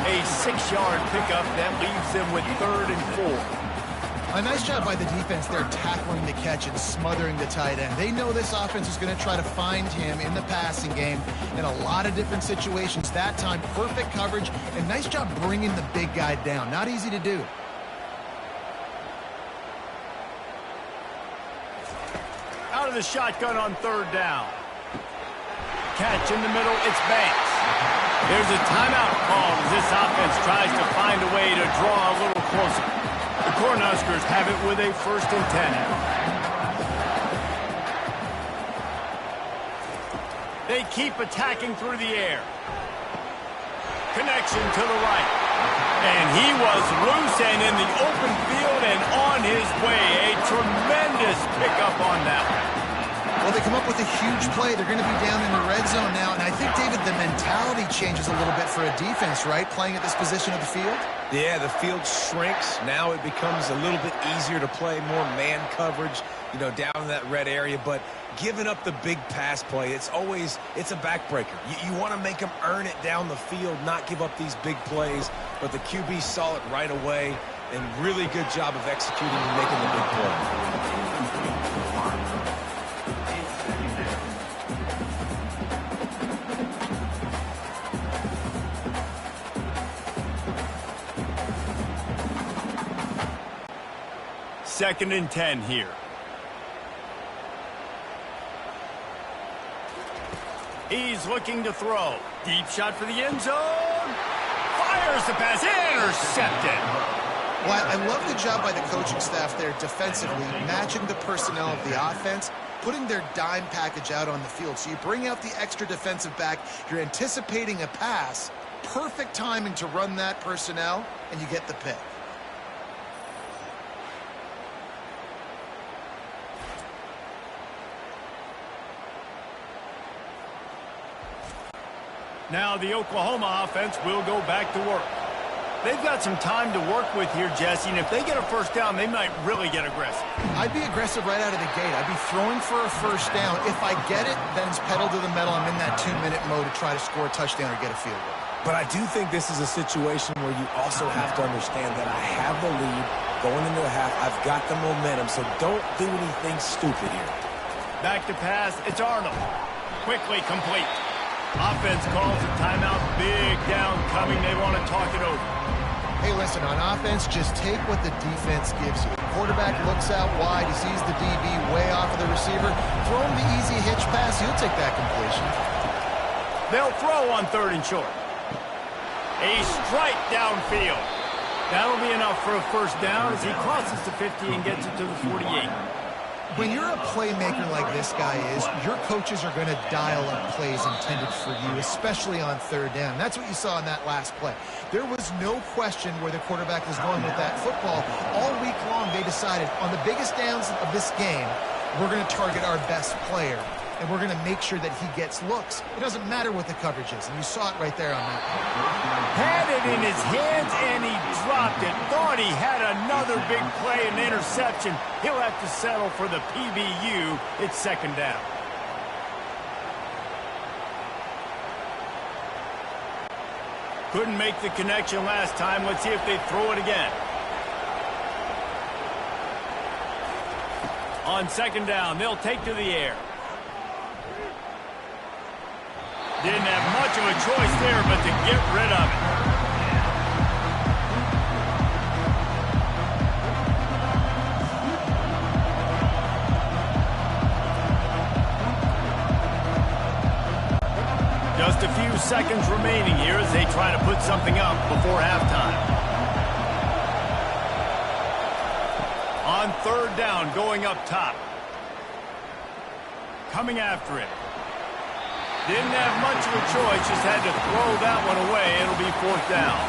A 6-yard pickup that leaves them with 3rd and 4. A nice job by the defense there tackling the catch and smothering the tight end. They know this offense is going to try to find him in the passing game in a lot of different situations. That time, perfect coverage, and nice job bringing the big guy down. Not easy to do. Out of the shotgun on third down. Catch in the middle, it's Banks. There's a timeout called as this offense tries to find a way to draw a little closer. The Cornhuskers have it with a 1st and 10. They keep attacking through the air. Connection to the right. And he was loose and in the open field and on his way. A tremendous pickup on that one. Well, they come up with a huge play. They're going to be down in the red zone now. And I think, David, the mentality changes a little bit for a defense, right? Playing at this position of the field? Yeah, the field shrinks. Now it becomes a little bit easier to play, more man coverage, you know, down in that red area. But giving up the big pass play, it's a backbreaker. You want to make them earn it down the field, not give up these big plays. But the QB saw it right away, and really good job of executing and making the big play. 2nd and 10 here. He's looking to throw. Deep shot for the end zone. Fires the pass. Intercepted. Well, I love the job by the coaching staff there defensively, matching the personnel of the offense, putting their dime package out on the field. So you bring out the extra defensive back. You're anticipating a pass. Perfect timing to run that personnel, and you get the pick. Now the Oklahoma offense will go back to work. They've got some time to work with here, Jesse, and if they get a 1st down, they might really get aggressive. I'd be aggressive right out of the gate. I'd be throwing for a 1st down. If I get it, then it's pedal to the metal. I'm in that 2-minute mode to try to score a touchdown or get a field goal. But I do think this is a situation where you also have to understand that I have the lead going into the half. I've got the momentum, so don't do anything stupid here. Back to pass. It's Arnold. Quickly complete. Offense calls a timeout. Big down coming. They want to talk it over. Hey, listen, on offense, just take what the defense gives you. Quarterback looks out wide. He sees the DB way off of the receiver. Throw him the easy hitch pass. He'll take that completion. They'll throw on 3rd and short. A strike downfield. That'll be enough for a 1st down as he crosses the 50 and gets it to the 48. When you're a playmaker like this guy is, your coaches are going to dial up plays intended for you, especially on 3rd down. That's what you saw in that last play. There was no question where the quarterback was going with that football. All week long, they decided on the biggest downs of this game, we're going to target our best player, and we're going to make sure that he gets looks. It doesn't matter what the coverage is, and you saw it right there on that play. Had it in his hands, and he dropped it. Thought he had another big play and interception. He'll have to settle for the PBU. It's 2nd down. Couldn't make the connection last time. Let's see if they throw it again. On 2nd down, they'll take to the air. Didn't have much of a choice there, but to get rid of it. Just a few seconds remaining here as they try to put something up before halftime. On 3rd down, going up top. Coming after it. Didn't have much of a choice, just had to throw that one away. It'll be 4th down.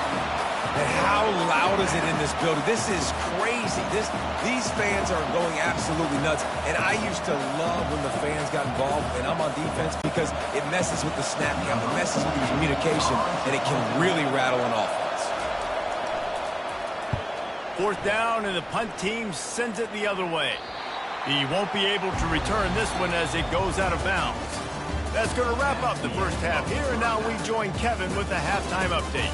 And how loud is it in this building? This is crazy. These fans are going absolutely nuts. And I used to love when the fans got involved, and I'm on defense, because it messes with the snap count, it messes with the communication, and it can really rattle an offense. 4th down, and the punt team sends it the other way. He won't be able to return this one as it goes out of bounds. That's going to wrap up the first half here, and now we join Kevin with the halftime update.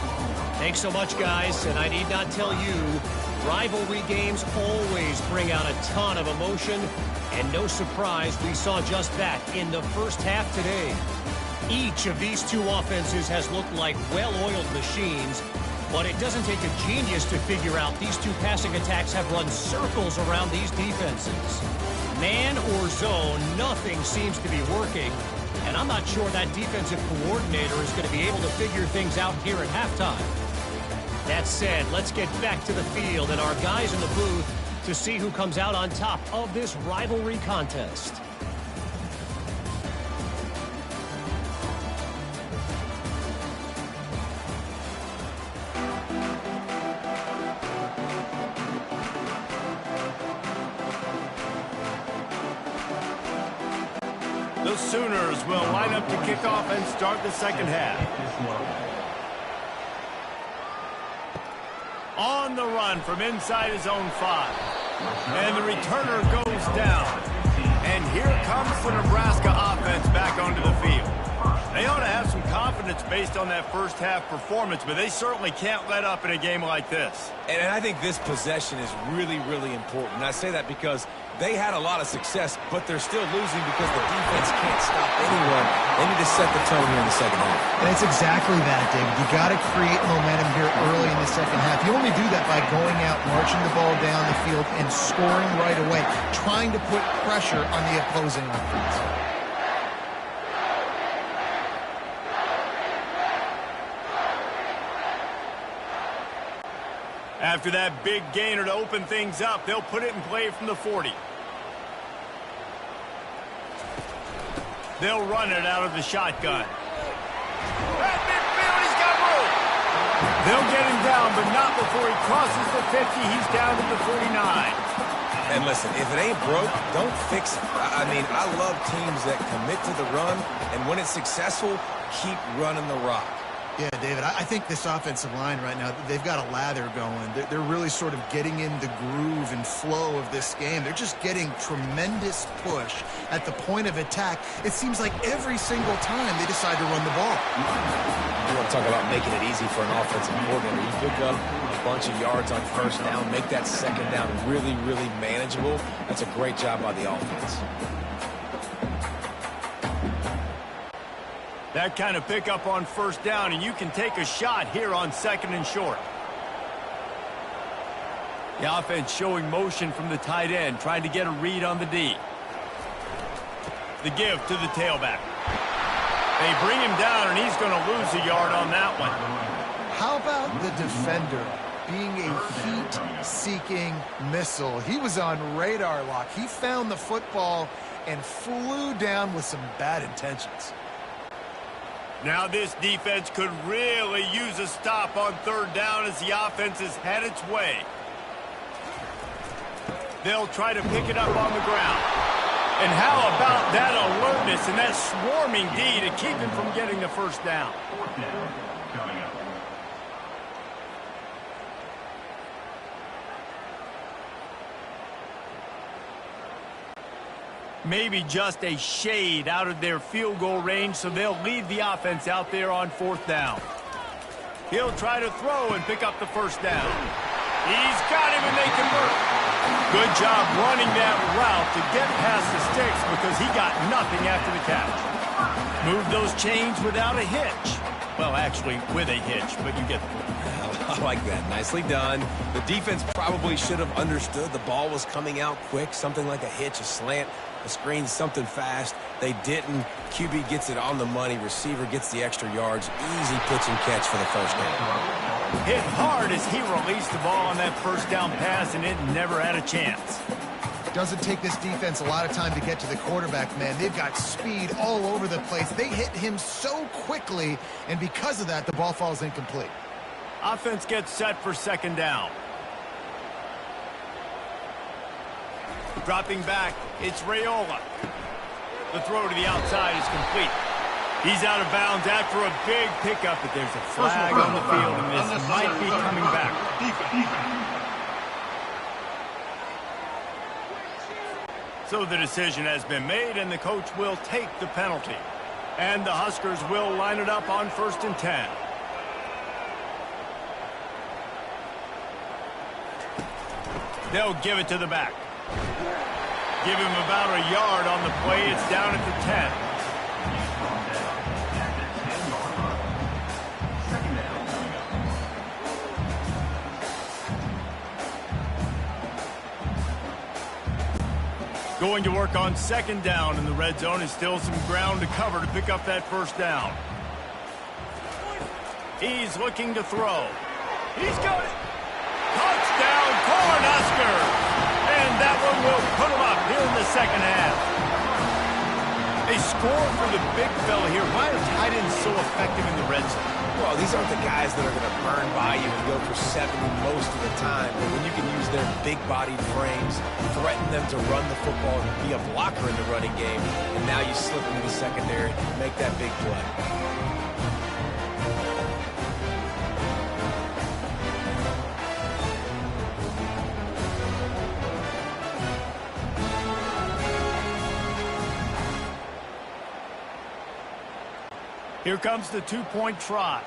Thanks so much, guys, and I need not tell you, rivalry games always bring out a ton of emotion, and no surprise, we saw just that in the first half today. Each of these two offenses has looked like well-oiled machines, but it doesn't take a genius to figure out these two passing attacks have run circles around these defenses. Man or zone, nothing seems to be working, and I'm not sure that defensive coordinator is going to be able to figure things out here at halftime. That said, let's get back to the field and our guys in the booth to see who comes out on top of this rivalry contest. The Sooners will line up to kick off and start the second half. On the run from inside his own 5. And the returner goes down. And here comes the Nebraska offense back onto the field. They ought to have some confidence based on that first half performance, but they certainly can't let up in a game like this. And I think this possession is really, really important. And I say that because they had a lot of success, but they're still losing because the defense can't stop anyone. They need to set the tone here in the second half. And it's exactly that, David. You got to create momentum here early in the second half. You only do that by going out, marching the ball down the field, and scoring right away, trying to put pressure on the opposing offense. After that big gainer to open things up, they'll put it in play from the 40. They'll run it out of the shotgun. At midfield, he's got room. They'll get him down, but not before he crosses the 50. He's down to the 49. And listen, if it ain't broke, don't fix it. I mean, I love teams that commit to the run, and when it's successful, keep running the rock. Yeah, David, I think this offensive line right now, they've got a lather going. They're really sort of getting in the groove and flow of this game. They're just getting tremendous push at the point of attack. It seems like every single time they decide to run the ball. You want to talk about making it easy for an offensive coordinator. You pick up a bunch of yards on first down, make that second down really, really manageable. That's a great job by the offense. That kind of pickup on first down, and you can take a shot here on second and short. The offense showing motion from the tight end, trying to get a read on the D. The give to the tailback. They bring him down, and he's going to lose a yard on that one. How about the defender being a heat-seeking missile? He was on radar lock. He found the football and flew down with some bad intentions. Now this defense could really use a stop on third down as the offense has had its way. They'll try to pick it up on the ground. And how about that alertness and that swarming D to keep him from getting the first down? Maybe just a shade out of their field goal range, so they'll leave the offense out there on fourth down. He'll try to throw and pick up the first down. He's got him, and they convert. Good job running that route to get past the sticks because he got nothing after the catch. Move those chains without a hitch. Well, actually, with a hitch, but you get the point. I like that. Nicely done. The defense probably should have understood the ball was coming out quick, something like a hitch, a slant, a screen, something fast. They didn't. QB gets it on the money. Receiver gets the extra yards. Easy pitch and catch for the first down. Hit hard as he released the ball on that first down pass, and it never had a chance. Doesn't take this defense a lot of time to get to the quarterback, man. They've got speed all over the place. They hit him so quickly, and because of that, the ball falls incomplete. Offense gets set for second down. Dropping back, it's Raiola. The throw to the outside is complete. He's out of bounds after a big pickup, but there's a flag on the field, and this might be coming back. So the decision has been made, and the coach will take the penalty. And the Huskers will line it up on 1st and 10. They'll give it to the back. Give him about a yard on the play. It's down at the 10. Going to work on 2nd down in the red zone. Is still some ground to cover to pick up that 1st down. He's looking to throw. He's got it. Touchdown, Cornhuskers! And that one will put him up here in the 2nd half. A score for the big fella here. Why are tight ends so effective in the red zone? Well, these aren't the guys that are going to burn by you and go for 70 most of the time. But when you can use their big-bodied frames, threaten them to run the football and be a blocker in the running game, and now you slip into the secondary, make that big play. Here comes the 2-point try.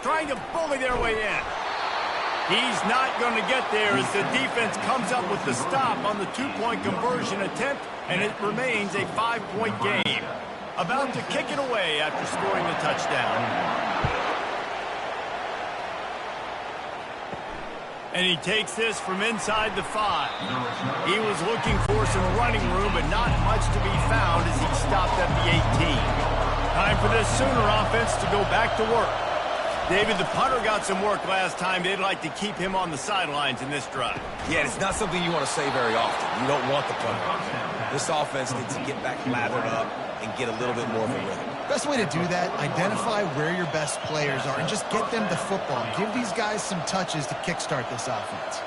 Trying to bully their way in. He's not going to get there as the defense comes up with the stop on the 2-point conversion attempt, and it remains a 5-point game. About to kick it away after scoring the touchdown. And he takes this from inside the 5. He was looking for some running room, but not much to be found as he stopped at the 18. Time for this Sooner offense to go back to work. David, the punter got some work last time. They'd like to keep him on the sidelines in this drive. Yeah, it's not something you want to say very often. You don't want the punter. This offense needs to get back lathered up and get a little bit more of a rhythm. Best way to do that, identify where your best players are and just get them the football. Give these guys some touches to kickstart this offense.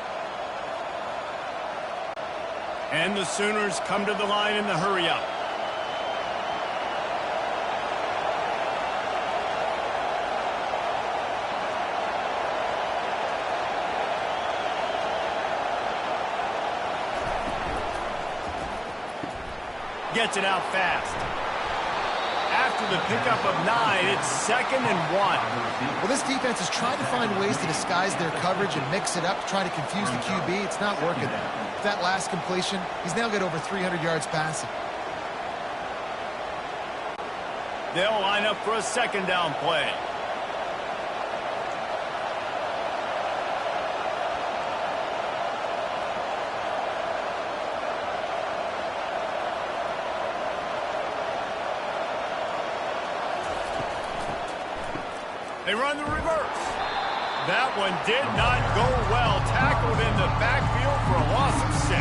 And the Sooners come to the line in the hurry-up. Gets it out fast. After the pickup of 9, it's 2nd and 1. Well, this defense is trying to find ways to disguise their coverage and mix it up to try to confuse the QB. It's not working there. With that last completion, he's now got over 300 yards passing. They'll line up for a 2nd down play. They run the reverse. That one did not go well. Tackled in the backfield for a loss of 6.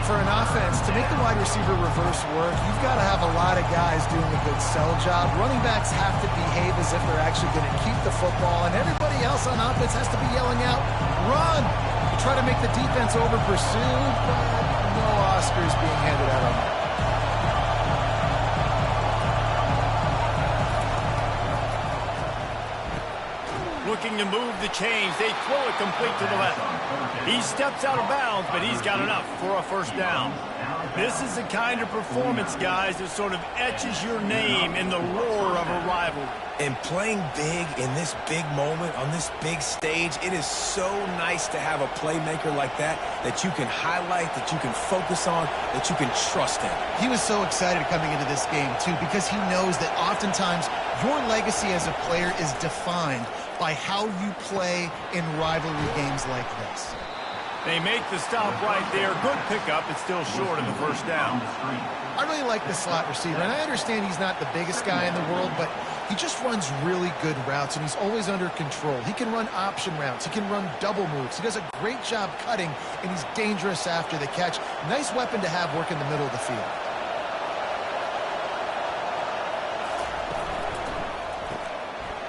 For an offense, to make the wide receiver reverse work, you've got to have a lot of guys doing a good sell job. Running backs have to behave as if they're actually going to keep the football, and everybody else on offense has to be yelling out, run! To try to make the defense over-pursue, but no Oscars being handed out on that. Looking to move the chains. They throw it complete to the left. He steps out of bounds, but he's got enough for a 1st down. This is the kind of performance, guys, that sort of etches your name in the roar of a rivalry. And playing big in this big moment, on this big stage, it is so nice to have a playmaker like that you can highlight, that you can focus on, that you can trust in. He was so excited coming into this game, too, because he knows that oftentimes your legacy as a player is defined by how you play in rivalry games like this. They make the stop right there. Good pickup. It's still short of the 1st down. I really like the slot receiver, and I understand he's not the biggest guy in the world, but he just runs really good routes, and he's always under control. He can run option routes. He can run double moves. He does a great job cutting, and he's dangerous after the catch. Nice weapon to have work in the middle of the field.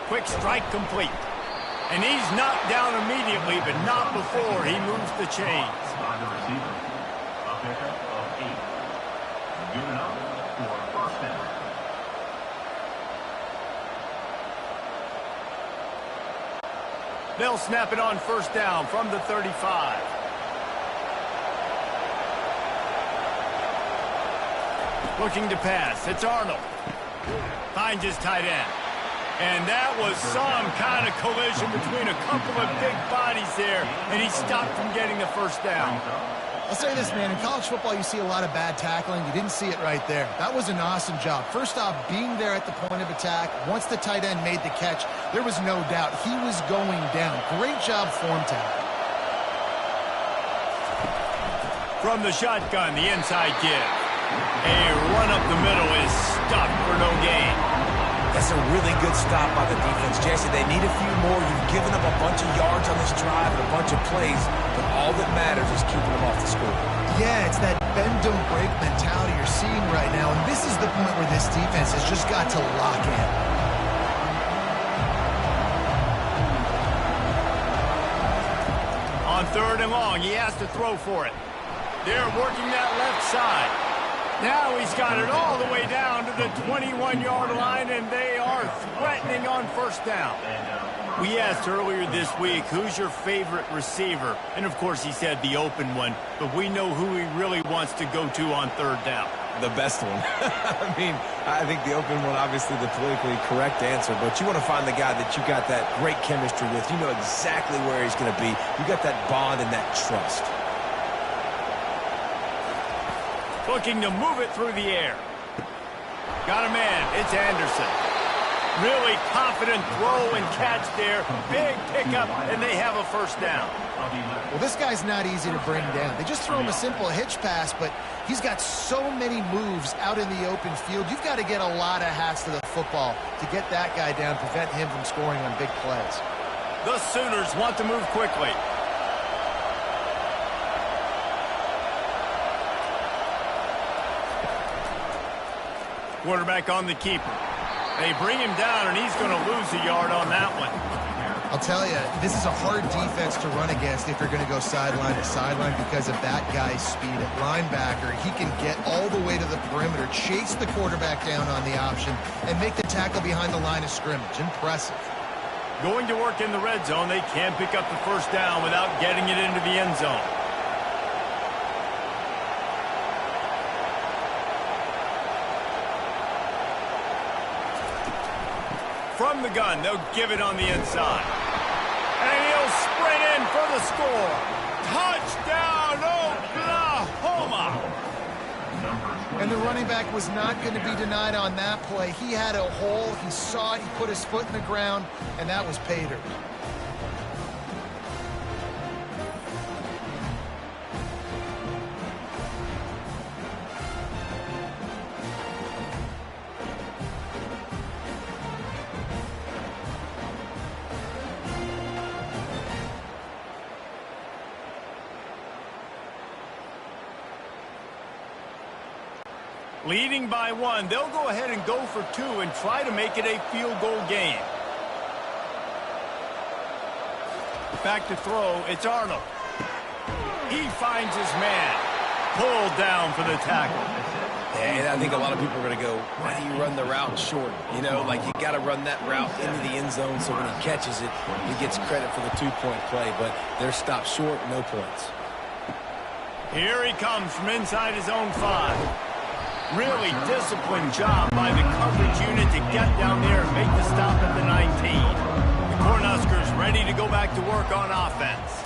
Quick strike complete. And he's knocked down immediately, but not before he moves the chains. By the receiver, a pickup of 8. Good enough for 1st down. They'll snap it on 1st down from the 35. Looking to pass. It's Arnold. Finds his tight end. And that was some kind of collision between a couple of big bodies there, and he stopped from getting the first down. I'll say this, man. In college football, you see a lot of bad tackling. You didn't see it right there. That was an awesome job. First off, being there at the point of attack. Once the tight end made the catch, there was no doubt he was going down. Great job form tackle. From the shotgun, the inside give. A run up the middle is stuffed for no gain. That's a really good stop by the defense, Jesse. They need a few more. You've given up a bunch of yards on this drive and a bunch of plays, but all that matters is keeping them off the score. Yeah, it's that bend, don't break mentality you're seeing right now, and this is the point where this defense has just got to lock in. On 3rd and long, he has to throw for it. They're working that left side. Now he's got it all the way down to the 21-yard line, and they are threatening on first down. We asked earlier this week, who's your favorite receiver? And, of course, he said the open one, but we know who he really wants to go to on 3rd down. The best one. I mean, I think the open one, obviously the politically correct answer, but you want to find the guy that you got that great chemistry with. You know exactly where he's going to be. You got that bond and that trust. Looking to move it through the air. Got a man. It's Anderson. Really confident throw and catch there. Big pickup, and they have a first down. Well, this guy's not easy to bring down. They just throw him a simple hitch pass, but he's got so many moves out in the open field. You've got to get a lot of hats to the football to get that guy down, prevent him from scoring on big plays. The Sooners want to move quickly. Quarterback on the keeper. They bring him down, and he's going to lose a yard on that one. I'll tell you, this is a hard defense to run against if you're going to go sideline to sideline because of that guy's speed. At linebacker, he can get all the way to the perimeter, chase the quarterback down on the option, and make the tackle behind the line of scrimmage. Impressive. Going to work in the red zone. They can't pick up the first down without getting it into the end zone. From the gun, they'll give it on the inside. And he'll sprint in for the score. Touchdown, Oklahoma! And the running back was not going to be denied on that play. He had a hole, he saw it, he put his foot in the ground, and that was pay dirt. Leading by 1, they'll go ahead and go for 2 and try to make it a field goal game. Back to throw, it's Arnold. He finds his man. Pulled down for the tackle. And I think a lot of people are going to go, why do you run the route short? You know, like you got to run that route into the end zone so when he catches it, he gets credit for the 2-point play. But they're stopped short, no points. Here he comes from inside his own 5. Really disciplined job by the coverage unit to get down there and make the stop at the 19. The Cornhuskers ready to go back to work on offense.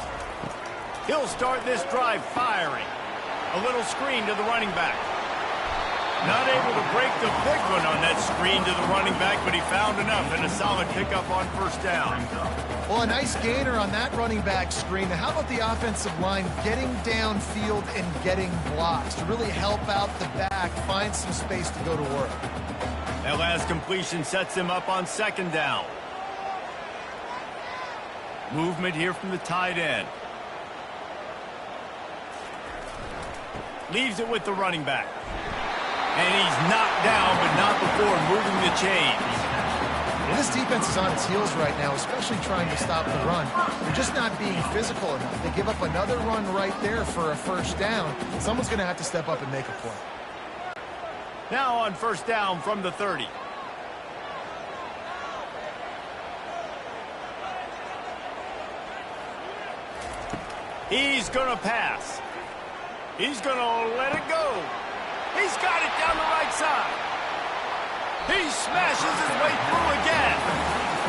He'll start this drive firing. A little screen to the running back. Not able to break the big one on that screen to the running back, but he found enough and a solid pickup on first down. Well, a nice gainer on that running back screen. Now, how about the offensive line getting downfield and getting blocks to really help out the back, find some space to go to work? That last completion sets him up on 2nd down. Movement here from the tight end. Leaves it with the running back. And he's knocked down, but not before moving the chains. Well, this defense is on its heels right now, especially trying to stop the run. They're just not being physical enough. They give up another run right there for a first down. Someone's going to have to step up and make a play. Now on first down from the 30. He's going to pass. He's going to let it go. He's got it down the right side. He smashes his way through again.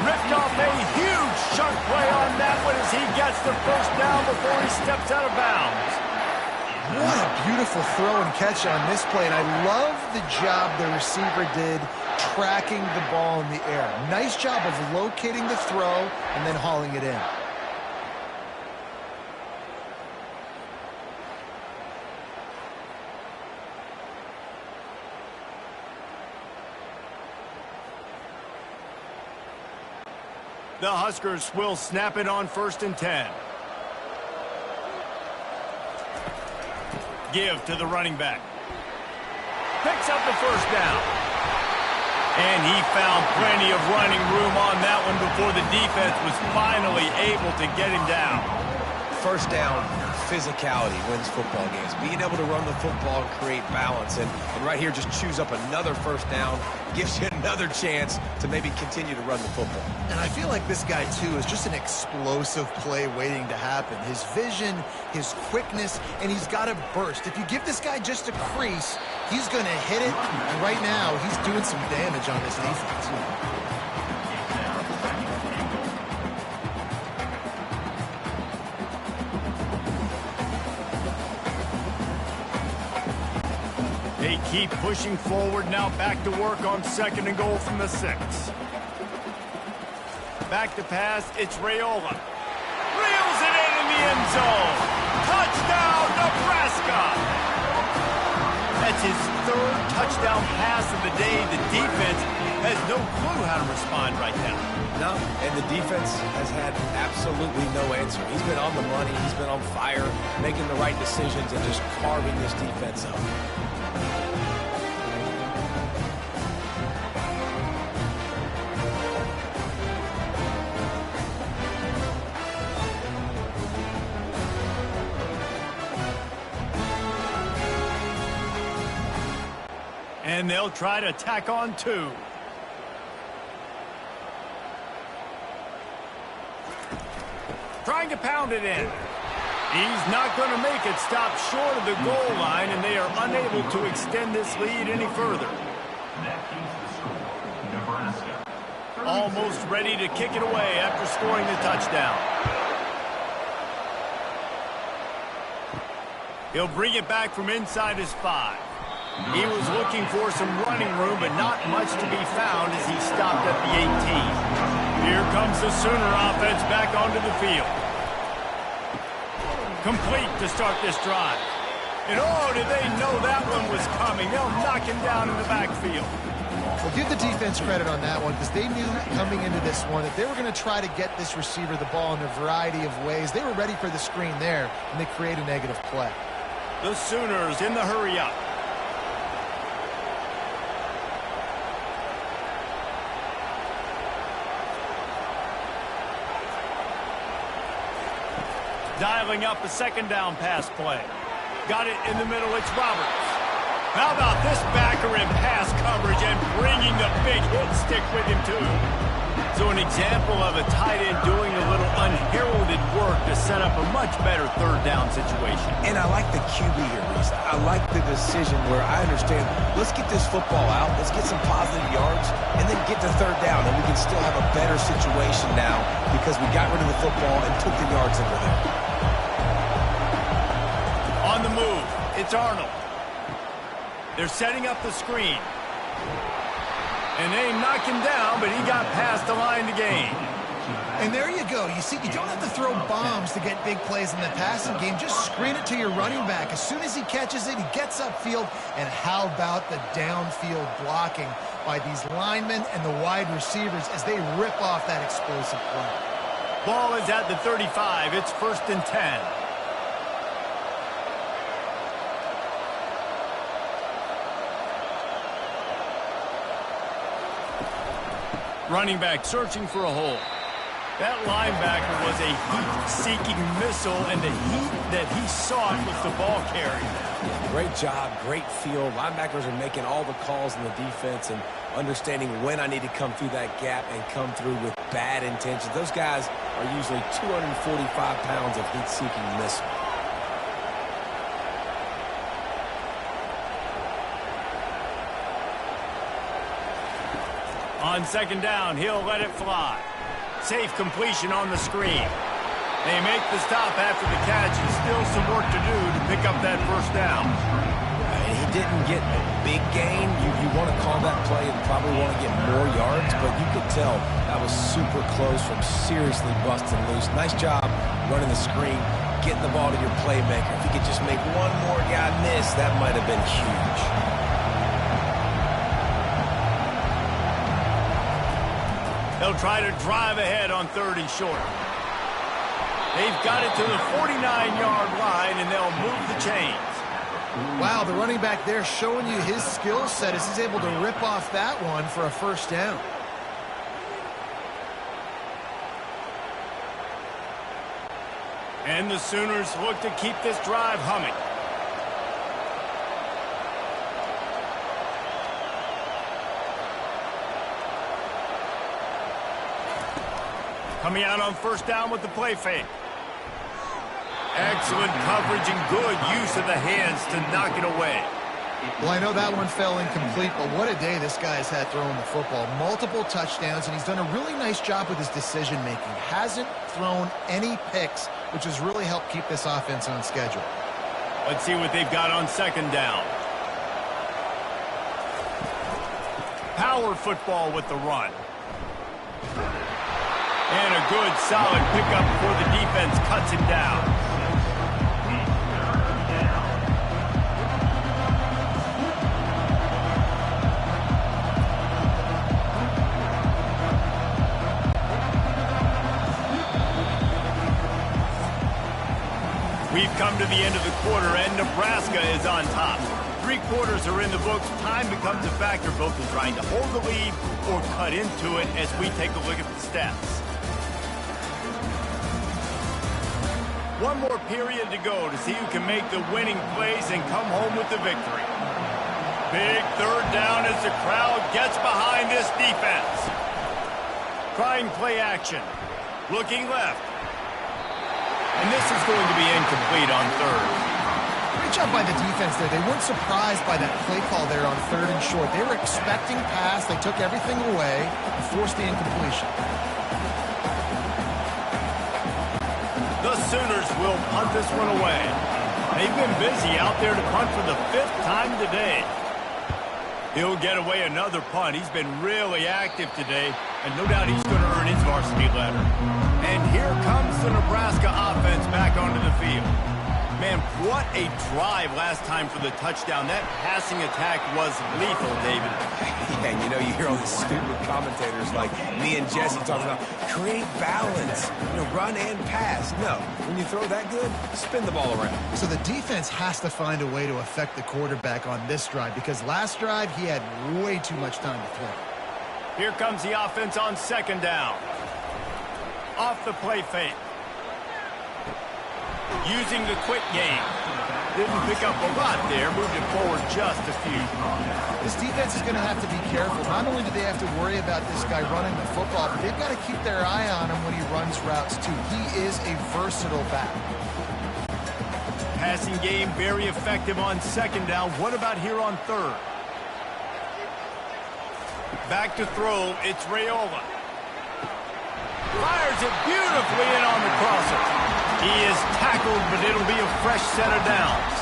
Ripped off a huge chunk play on that one as he gets the first down before he steps out of bounds. What a beautiful throw and catch on this play, and I love the job the receiver did tracking the ball in the air. Nice job of locating the throw and then hauling it in. The Huskers will snap it on 1st and 10. Give to the running back. Picks up the first down. And he found plenty of running room on that one before the defense was finally able to get him down. First down, physicality wins football games. Being able to run the football and create balance. And right here, just choose up another first down. Gives you another chance to maybe continue to run the football. And I feel like this guy, too, is just an explosive play waiting to happen. His vision, his quickness, and he's got a burst. If you give this guy just a crease, he's going to hit it. And right now, he's doing some damage on this defense. They keep pushing forward, now back to work on 2nd and goal from the 6. Back to pass, it's Raiola. Reels it in the end zone. Touchdown, Nebraska! That's his 3rd touchdown pass of the day. The defense has no clue how to respond right now. No, and the defense has had absolutely no answer. He's been on the money, he's been on fire, making the right decisions and just carving this defense up. And they'll try to tack on 2. Trying to pound it in. He's not going to make it stop short of the goal line, and they are unable to extend this lead any further. That keeps the score. Nebraska. Almost ready to kick it away after scoring the touchdown. He'll bring it back from inside his 5. He was looking for some running room, but not much to be found as he stopped at the 18. Here comes the Sooner offense back onto the field. Complete to start this drive. And oh, did they know that one was coming. They'll knock him down in the backfield. Well, give the defense credit on that one because they knew coming into this one that they were going to try to get this receiver the ball in a variety of ways. They were ready for the screen there, and they create a negative play. The Sooners in the hurry-up. Dialing up a 2nd down pass play. Got it in the middle, it's Roberts. How about this backer in pass coverage and bringing the big hit stick with him too. So an example of a tight end doing a little unheralded work to set up a much better 3rd down situation. And I like the QB here, Reese. I like the decision where I understand, let's get this football out, let's get some positive yards, and then get to 3rd down, and we can still have a better situation now because we got rid of the football and took the yards over there. On the move, it's Arnold. They're setting up the screen. And they knock him down, but he got past the line to gain. And there you go. You see, you don't have to throw bombs to get big plays in the passing game. Just screen it to your running back. As soon as he catches it, he gets upfield. And how about the downfield blocking by these linemen and the wide receivers as they rip off that explosive play. Ball is at the 35. It's 1st and 10. Running back searching for a hole. That linebacker was a heat-seeking missile, and the heat that he sought was the ball carrier. Great job, great feel. Linebackers are making all the calls in the defense and understanding when I need to come through that gap and come through with bad intentions. Those guys are usually 245 pounds of heat-seeking missile. On second down, he'll let it fly. Safe completion on the screen. They make the stop after the catch, and still some work to do to pick up that first down. He didn't get a big gain. You want to call that play and probably want to get more yards, but you could tell that was super close from seriously busting loose. Nice job running the screen, getting the ball to your playmaker. If he could just make one more guy miss, that might have been huge. They'll try to drive ahead on 3rd and short. They've got it to the 49-yard line, and they'll move the chains. Wow, the running back there showing you his skill set as he's able to rip off that one for a first down. And the Sooners look to keep this drive humming. Coming out on first down with the play fake. Excellent coverage and good use of the hands to knock it away. Well, I know that one fell incomplete, but what a day this guy has had throwing the football. Multiple touchdowns, and he's done a really nice job with his decision-making. Hasn't thrown any picks, which has really helped keep this offense on schedule. Let's see what they've got on second down. Power football with the run. And a good, solid pickup before the defense cuts him down. We've come to the end of the quarter, and Nebraska is on top. 3 quarters are in the books. Time becomes a factor both in trying to hold the lead or cut into it as we take a look at the stats. One more period to go to see who can make the winning plays and come home with the victory. Big 3rd down as the crowd gets behind this defense. Trying play action. Looking left. And this is going to be incomplete on 3rd. Great job by the defense there. They weren't surprised by that play call there on 3rd and short. They were expecting pass. They took everything away and forced the incompletion. The Sooners will punt this one away. They've been busy out there to punt for the 5th time today. He'll get away another punt. He's been really active today, and no doubt he's going to earn his varsity letter. And here comes the Nebraska offense back onto the field. Man, what a drive last time for the touchdown. That passing attack was lethal, David. Yeah, and you know, you hear all these stupid commentators like me and Jesse talking about create balance, run and pass. No, when you throw that good, spin the ball around. So the defense has to find a way to affect the quarterback on this drive because last drive he had way too much time to throw. Here comes the offense on second down. Off the play fake. Using the quick game. Didn't pick up a lot there. Moved it forward just a few. This defense is going to have to be careful. Not only do they have to worry about this guy running the football, but they've got to keep their eye on him when he runs routes too. He is a versatile back. Passing game very effective on second down. What about here on 3rd? Back to throw. It's Raiola. Fires it beautifully in on the crosser. He is tackled, but it'll be a fresh set of downs.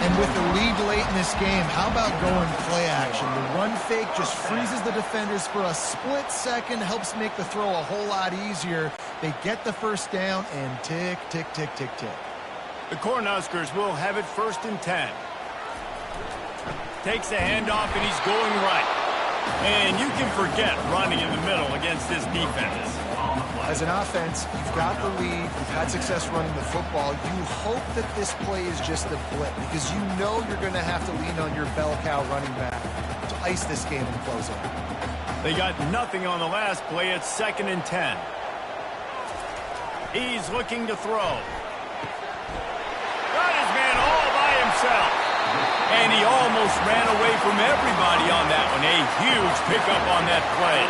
And with the lead late in this game, how about going play action? The run fake just freezes the defenders for a split second, helps make the throw a whole lot easier. They get the first down, and tick, tick, tick, tick, tick. The Cornhuskers will have it 1st and 10. Takes the handoff, and he's going right. And you can forget running in the middle against this defense. As an offense, you've got the lead, you've had success running the football. You hope that this play is just a blip because you know you're going to have to lean on your bell cow running back to ice this game and close it. They got nothing on the last play. It's 2nd and 10. He's looking to throw. Got his man all by himself. And he almost ran away from everybody on that one. A huge pickup on that play.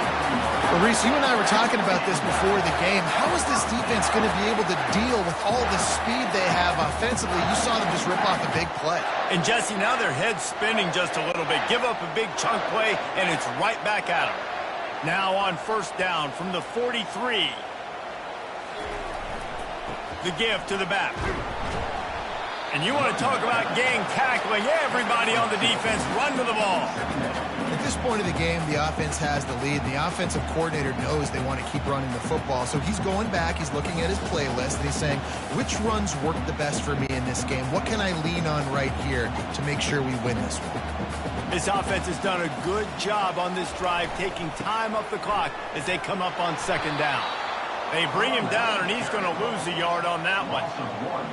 Well, Reese, you and I were talking about this before the game. How is this defense going to be able to deal with all the speed they have offensively? You saw them just rip off a big play. And, Jesse, now their head's spinning just a little bit. Give up a big chunk play, and it's right back at them. Now on first down from the 43. The give to the back. And you want to talk about gang tackling. Everybody on the defense run to the ball. At this point of the game, the offense has the lead, and the offensive coordinator knows they want to keep running the football. So he's going back, he's looking at his playlist, and he's saying, which runs work the best for me in this game? What can I lean on right here to make sure we win this one? This offense has done a good job on this drive, taking time off the clock as they come up on second down. They bring him down, and he's going to lose a yard on that one.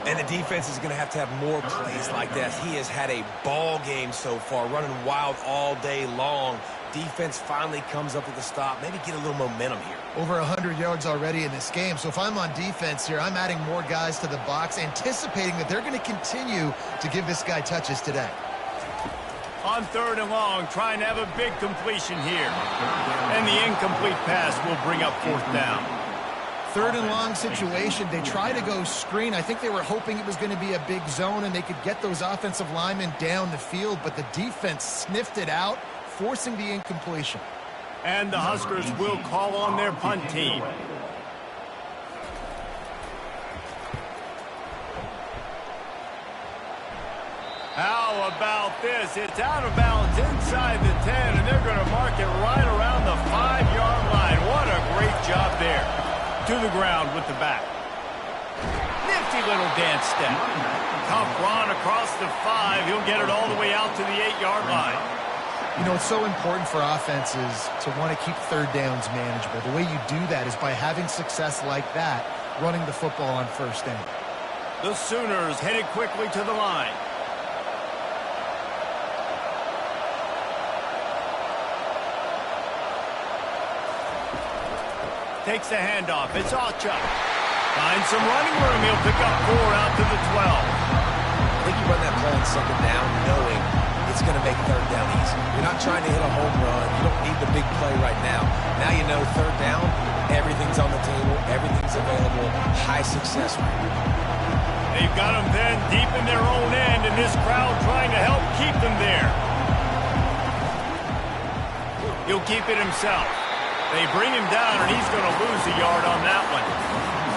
And the defense is going to have more plays like that. He has had a ball game so far, running wild all day long. Defense finally comes up with a stop, maybe get a little momentum here. Over 100 yards already in this game. So if I'm on defense here, I'm adding more guys to the box, anticipating that they're going to continue to give this guy touches today. On third and long, trying to have a big completion here. And the incomplete pass will bring up fourth down. Third and long situation. They try to go screen. I think they were hoping it was going to be a big zone and they could get those offensive linemen down the field, but the defense sniffed it out, forcing the incompletion. And the Huskers will call on their punt team. How about this? It's out of bounds inside the 10, and they're going to mark it right around the 5-yard line. What a great job there. To the ground with the back. Nifty little dance step. Tough run across the 5. He'll get it all the way out to the 8-yard line. You know, it's so important for offenses to want to keep third downs manageable. The way you do that is by having success like that, running the football on first down. The Sooners headed quickly to the line. Takes the handoff. It's Ocha. Finds some running room. He'll pick up 4 out to the 12. I think you run that play on second down knowing it's going to make third down easy. You're not trying to hit a home run. You don't need the big play right now. Now you know third down, everything's on the table, everything's available, high success rate. They've got them then deep in their own end, and this crowd trying to help keep them there. He'll keep it himself. They bring him down, and he's going to lose a yard on that one.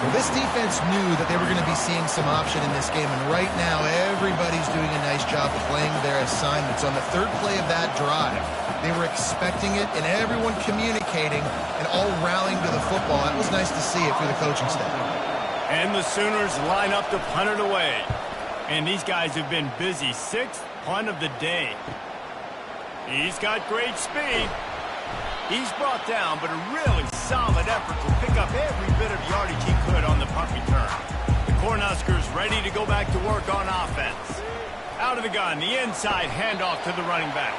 Well, this defense knew that they were going to be seeing some option in this game, and right now everybody's doing a nice job playing their assignments. On the third play of that drive, they were expecting it, and everyone communicating and all rallying to the football. That was nice to see if you're the coaching staff. And the Sooners line up to punt it away. And these guys have been busy. 6th punt of the day. He's got great speed. He's brought down, but a really solid effort to pick up every bit of yardage he could on the punt return. The Cornhuskers ready to go back to work on offense. Out of the gun, the inside handoff to the running back.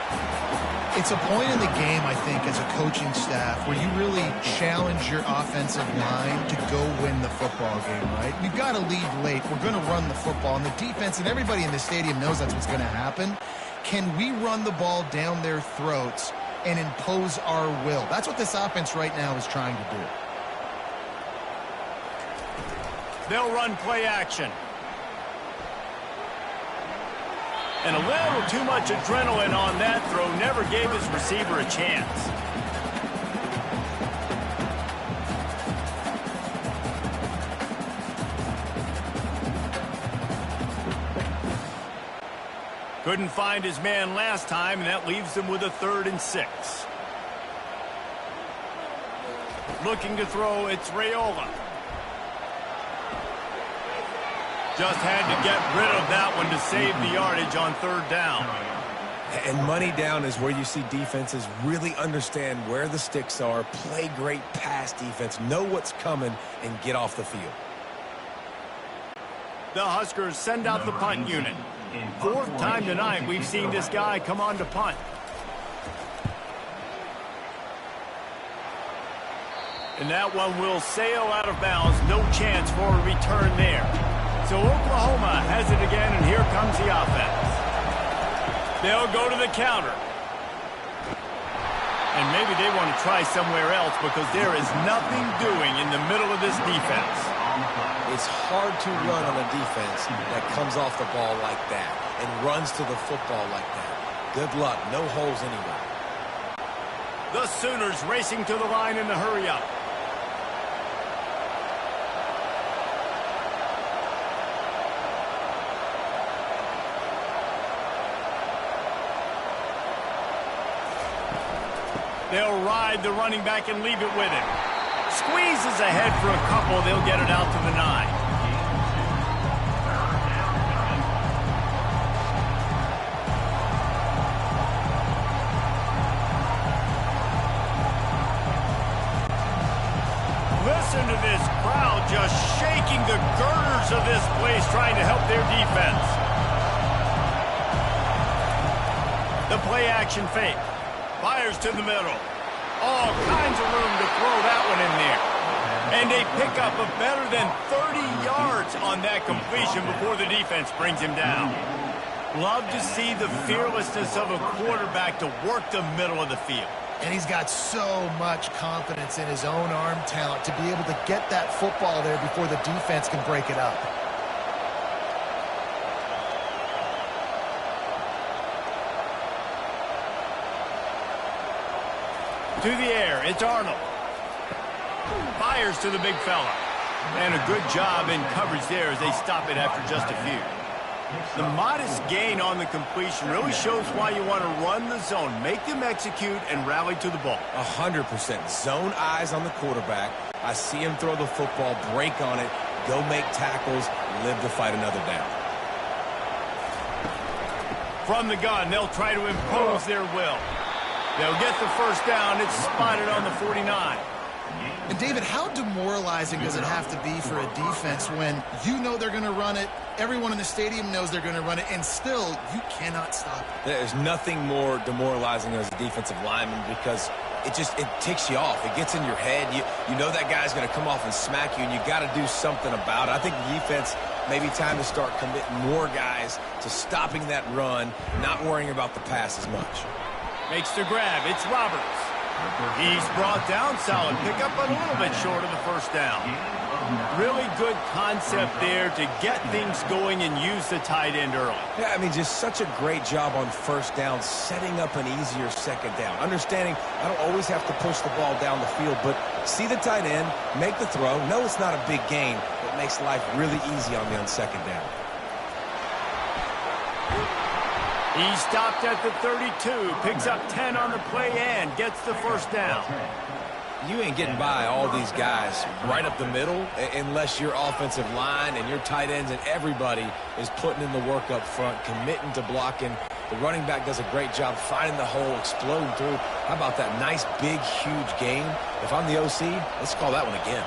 It's a point in the game, I think, as a coaching staff where you really challenge your offensive line to go win the football game, right? We've got to lead late. We're going to run the football, and the defense and everybody in the stadium knows that's what's going to happen. Can we run the ball down their throats and impose our will? That's what this offense right now is trying to do. They'll run play action. And a little too much adrenaline on that throw. Never gave his receiver a chance. Couldn't find his man last time, and that leaves him with a 3rd and 6. Looking to throw, it's Raiola. Just had to get rid of that one to save the yardage on 3rd down. And money down is where you see defenses really understand where the sticks are, play great pass defense, know what's coming, and get off the field. The Huskers send out the punt unit. 4th time tonight we've seen this guy come on to punt. And that one will sail out of bounds. No chance for a return there. So Oklahoma has it again, and here comes the offense. They'll go to the counter. And maybe they want to try somewhere else because there is nothing doing in the middle of this defense. It's hard to run on a defense that comes off the ball like that and runs to the football like that. Good luck. No holes anywhere. The Sooners racing to the line in the hurry-up. They'll ride the running back and leave it with him. Squeezes ahead for a couple. They'll get it out to the 9. Listen to this crowd just shaking the girders of this place, trying to help their defense. The play-action fake. Fires to the middle. All kinds of room to throw that one in there. And a pickup of better than 30 yards on that completion before the defense brings him down. Love to see the fearlessness of a quarterback to work the middle of the field. And he's got so much confidence in his own arm talent to be able to get that football there before the defense can break it up. To the air, it's Arnold. Fires to the big fella. And a good job in coverage there as they stop it after just a few. The modest gain on the completion really shows why you want to run the zone. Make them execute and rally to the ball. 100%. Zone eyes on the quarterback. I see him throw the football, break on it, go make tackles, live to fight another down. From the gun, they'll try to impose their will. They'll get the first down. It's spotted on the 49. And, David, how demoralizing does it have to be for a defense when you know they're going to run it, everyone in the stadium knows they're going to run it, and still you cannot stop it? There's nothing more demoralizing as a defensive lineman because it ticks you off. It gets in your head. You know that guy's going to come off and smack you, and you got to do something about it. I think the defense maybe time to start committing more guys to stopping that run, not worrying about the pass as much. Makes the grab. It's Roberts. He's brought down. Solid pickup, but a little bit short of the first down. Really good concept there to get things going and use the tight end early. Yeah, I mean, just such a great job on first down, setting up an easier second down. Understanding I don't always have to push the ball down the field, but see the tight end, make the throw. No, it's not a big gain. It makes life really easy on me on second down. He stopped at the 32, picks up 10 on the play and gets the first down. You ain't getting by all these guys right up the middle unless your offensive line and your tight ends and everybody is putting in the work up front, committing to blocking. The running back does a great job finding the hole, exploding through. How about that nice, big, huge game? If I'm the OC, let's call that one again.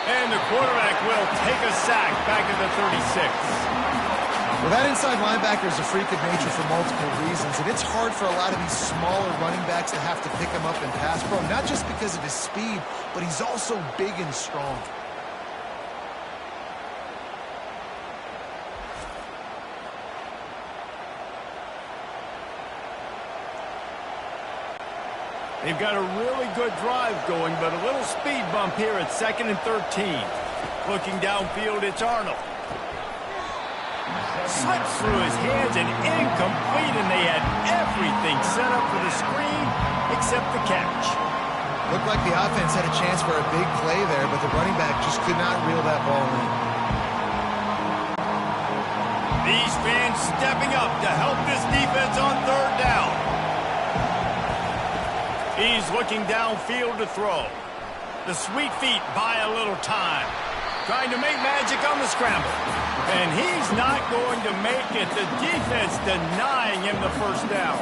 And the quarterback will take a sack back at the 36. Well, that inside linebacker is a freak of nature for multiple reasons, and it's hard for a lot of these smaller running backs to have to pick him up in pass pro, not just because of his speed, but he's also big and strong. They've got a really good drive going, but a little speed bump here at 2nd and 13. Looking downfield, it's Arnold. Slips through his hands and incomplete, and they had everything set up for the screen except the catch. Looked like the offense had a chance for a big play there, but the running back just could not reel that ball in. These fans stepping up to help this defense on 3rd down. He's looking downfield to throw. The sweet feet buy a little time. Trying to make magic on the scramble. And he's not going to make it. The defense denying him the first down.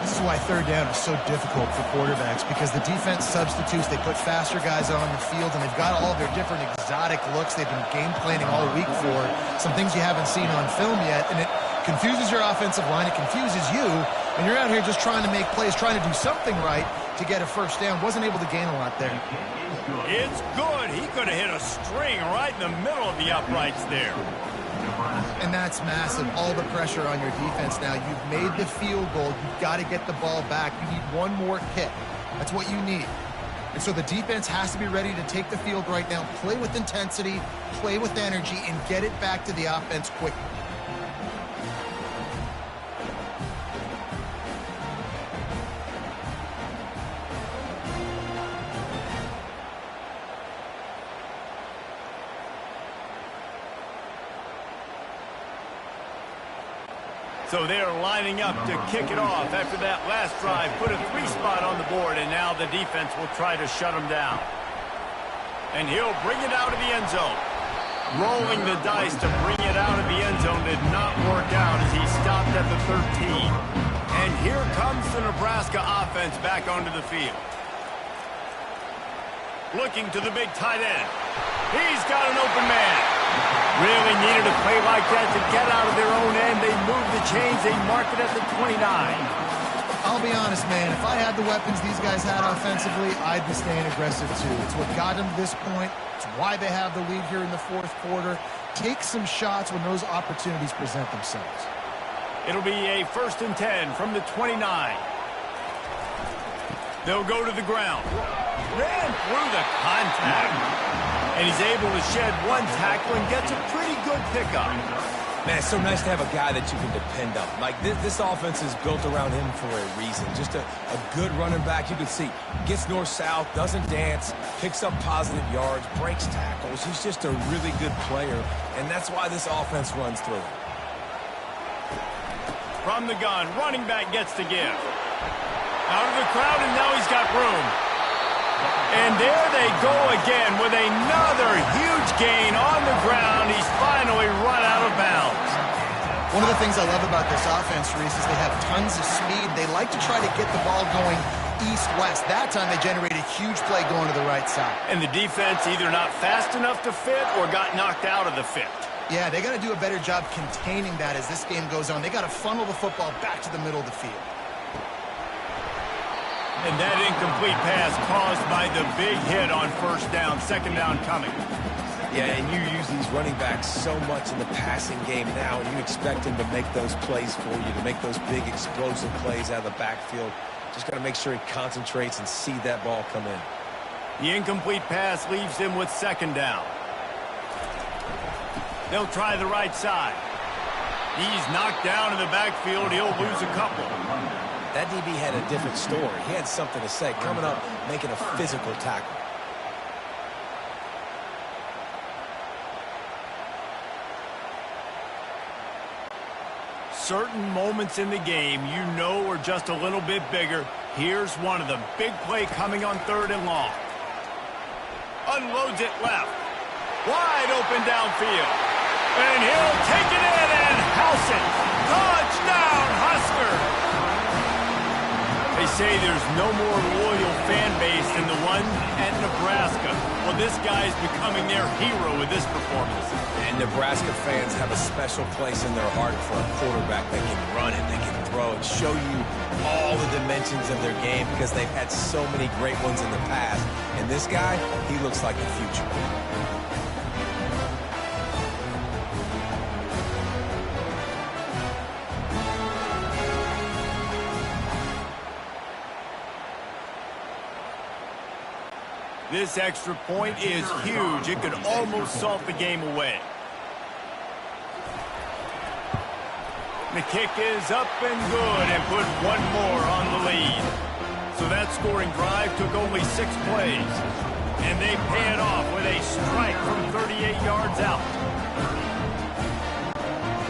This is why 3rd down is so difficult for quarterbacks, because the defense substitutes. They put faster guys on the field, and they've got all of their different exotic looks they've been game planning all week for. Some things you haven't seen on film yet, and it confuses your offensive line. It confuses you, and you're out here just trying to make plays, trying to do something right to get a first down. Wasn't able to gain a lot there. It's good. He could have hit a string right in the middle of the uprights there. And that's massive. All the pressure on your defense now. You've made the field goal. You've got to get the ball back. You need one more kick. That's what you need. And so the defense has to be ready to take the field right now, play with intensity, play with energy, and get it back to the offense quickly. So they're lining up to kick it off after that last drive. Put a 3-spot on the board, and now the defense will try to shut them down. And he'll bring it out of the end zone. Rolling the dice to bring it out of the end zone did not work out as he stopped at the 13. And here comes the Nebraska offense back onto the field. Looking to the big tight end. He's got an open man. Really needed a play like that to get out of their own end. They moved the chains. They mark it at the 29. I'll be honest, man. If I had the weapons these guys had offensively, I'd be staying aggressive too. It's what got them to this point. It's why they have the lead here in the fourth quarter. Take some shots when those opportunities present themselves. It'll be a 1st and 10 from the 29. They'll go to the ground. Ran through the contact. And he's able to shed one tackle and gets a pretty good pickup. Man, it's so nice to have a guy that you can depend on. Like, this offense is built around him for a reason. Just a good running back. You can see, gets north-south, doesn't dance, picks up positive yards, breaks tackles. He's just a really good player, and that's why this offense runs through him. From the gun, running back gets to give. Out of the crowd, and now he's got room. And there they go again with another huge gain on the ground. He's finally run out of bounds. One of the things I love about this offense, Reese, is they have tons of speed. They like to try to get the ball going east-west. That time they generated a huge play going to the right side. And the defense either not fast enough to fit or got knocked out of the fit. Yeah, they got to do a better job containing that as this game goes on. They got to funnel the football back to the middle of the field. And that incomplete pass caused by the big hit on 1st down, 2nd down coming. Yeah, and you use these running backs so much in the passing game now, and you expect them to make those plays for you, to make those big explosive plays out of the backfield. Just got to make sure he concentrates and see that ball come in. The incomplete pass leaves him with 2nd down. They'll try the right side. He's knocked down in the backfield. He'll lose a couple. That DB had a different story. He had something to say, coming up, making a physical tackle. Certain moments in the game you know are just a little bit bigger. Here's one of them. Big play coming on 3rd and long. Unloads it left. Wide open downfield. And he'll take it in and house it. Touchdown, Husker! They say there's no more loyal fan base than the one at Nebraska. Well, this guy's becoming their hero with this performance. And Nebraska fans have a special place in their heart for a quarterback that can run it, that can throw it, show you all the dimensions of their game because they've had so many great ones in the past. And this guy, he looks like the future. This extra point is huge. It could almost salt the game away. The kick is up and good and put one more on the lead. So that scoring drive took only 6 plays. And they pay it off with a strike from 38 yards out.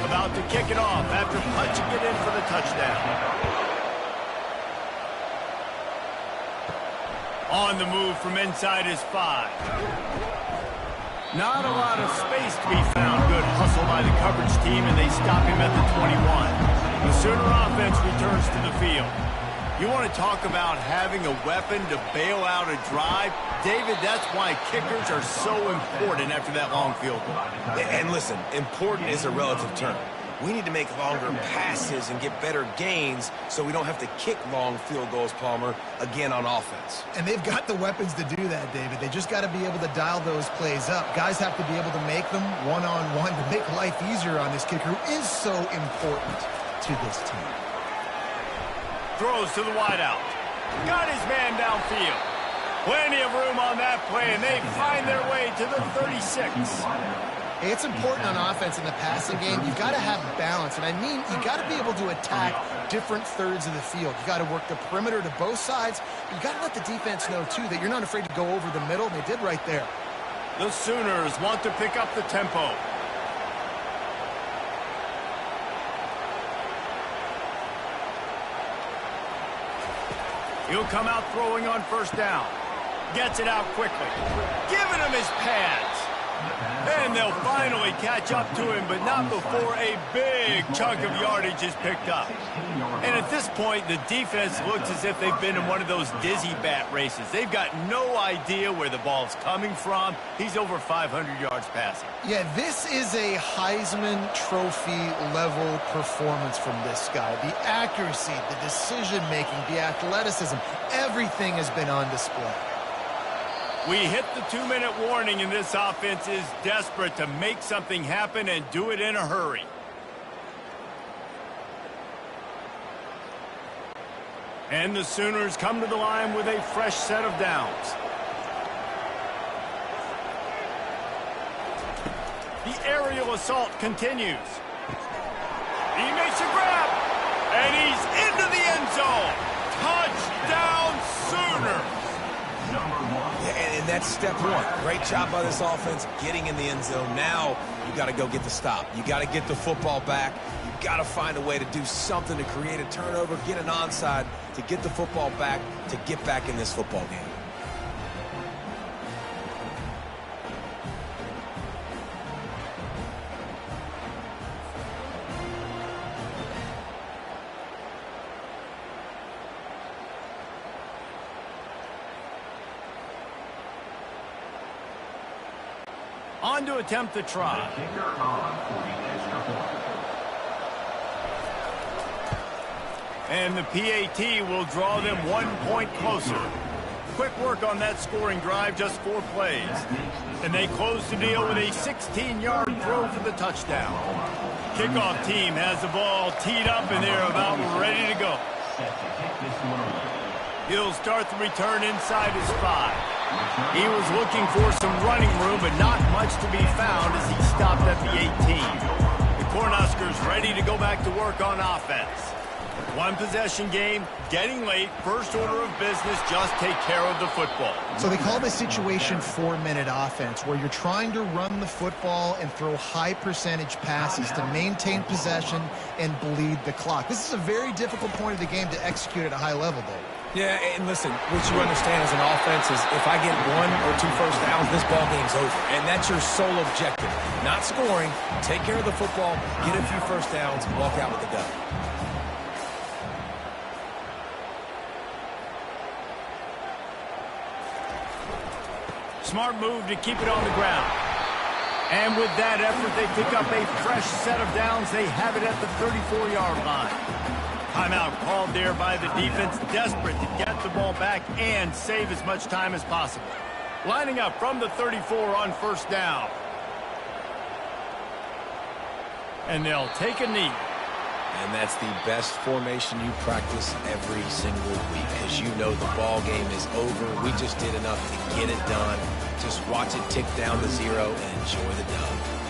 About to kick it off after punching it in for the touchdown. On the move from inside his 5. Not a lot of space to be found. Good hustle by the coverage team, and they stop him at the 21. The Sooner offense returns to the field. You want to talk about having a weapon to bail out a drive? David, that's why kickers are so important after that long field goal. And listen, important is a relative term. We need to make longer passes and get better gains so we don't have to kick long field goals, Palmer, again on offense. And they've got the weapons to do that, David. They just got to be able to dial those plays up. Guys have to be able to make them one-on-one to make life easier on this kicker who is so important to this team. Throws to the wideout. Got his man downfield. Plenty of room on that play, and they find their way to the 36. Hey, it's important on offense in the passing game. You've got to have balance. And I mean, you got to be able to attack different thirds of the field. You got to work the perimeter to both sides. You got to let the defense know, too, that you're not afraid to go over the middle. They did right there. The Sooners want to pick up the tempo. He'll come out throwing on first down. Gets it out quickly. Giving him his pads. And they'll finally catch up to him, but not before a big chunk of yardage is picked up. And at this point, the defense looks as if they've been in one of those dizzy bat races. They've got no idea where the ball's coming from. He's over 500 yards passing. Yeah, this is a Heisman Trophy level performance from this guy. The accuracy, the decision-making, the athleticism, everything has been on display. We hit the 2-minute warning, and this offense is desperate to make something happen and do it in a hurry. And the Sooners come to the line with a fresh set of downs. The aerial assault continues. He makes a grab, and he's into the end zone. Touchdown, Sooners! Yeah, and that's step one. Great job by this offense getting in the end zone. Now you got to go get the stop. You got to get the football back. You got to find a way to do something to create a turnover, get an onside, to get the football back, to get back in this football game. On to attempt the try. And the PAT will draw them 1 point closer. Quick work on that scoring drive, just 4 plays. And they close the deal with a 16-yard throw for the touchdown. Kickoff team has the ball teed up, and they're about ready to go. He'll start the return inside his 5. He was looking for some running room, but not much to be found as he stopped at the 18. The Cornhuskers ready to go back to work on offense. 1 possession game, getting late, first order of business, just take care of the football. So they call this situation 4-minute offense, where you're trying to run the football and throw high percentage passes to maintain possession and bleed the clock. This is a very difficult point of the game to execute at a high level, though. Yeah, and listen, what you understand as an offense is if I get 1 or 2 first downs, this ball game's over. And that's your sole objective. Not scoring, take care of the football, get a few first downs, walk out with the dub. Smart move to keep it on the ground. And with that effort, they pick up a fresh set of downs. They have it at the 34-yard line. Timeout called there by the defense, desperate to get the ball back and save as much time as possible. Lining up from the 34 on first down. And they'll take a knee. And that's the best formation you practice every single week, because you know the ball game is over. We just did enough to get it done. Just watch it tick down to 0 and enjoy the dub.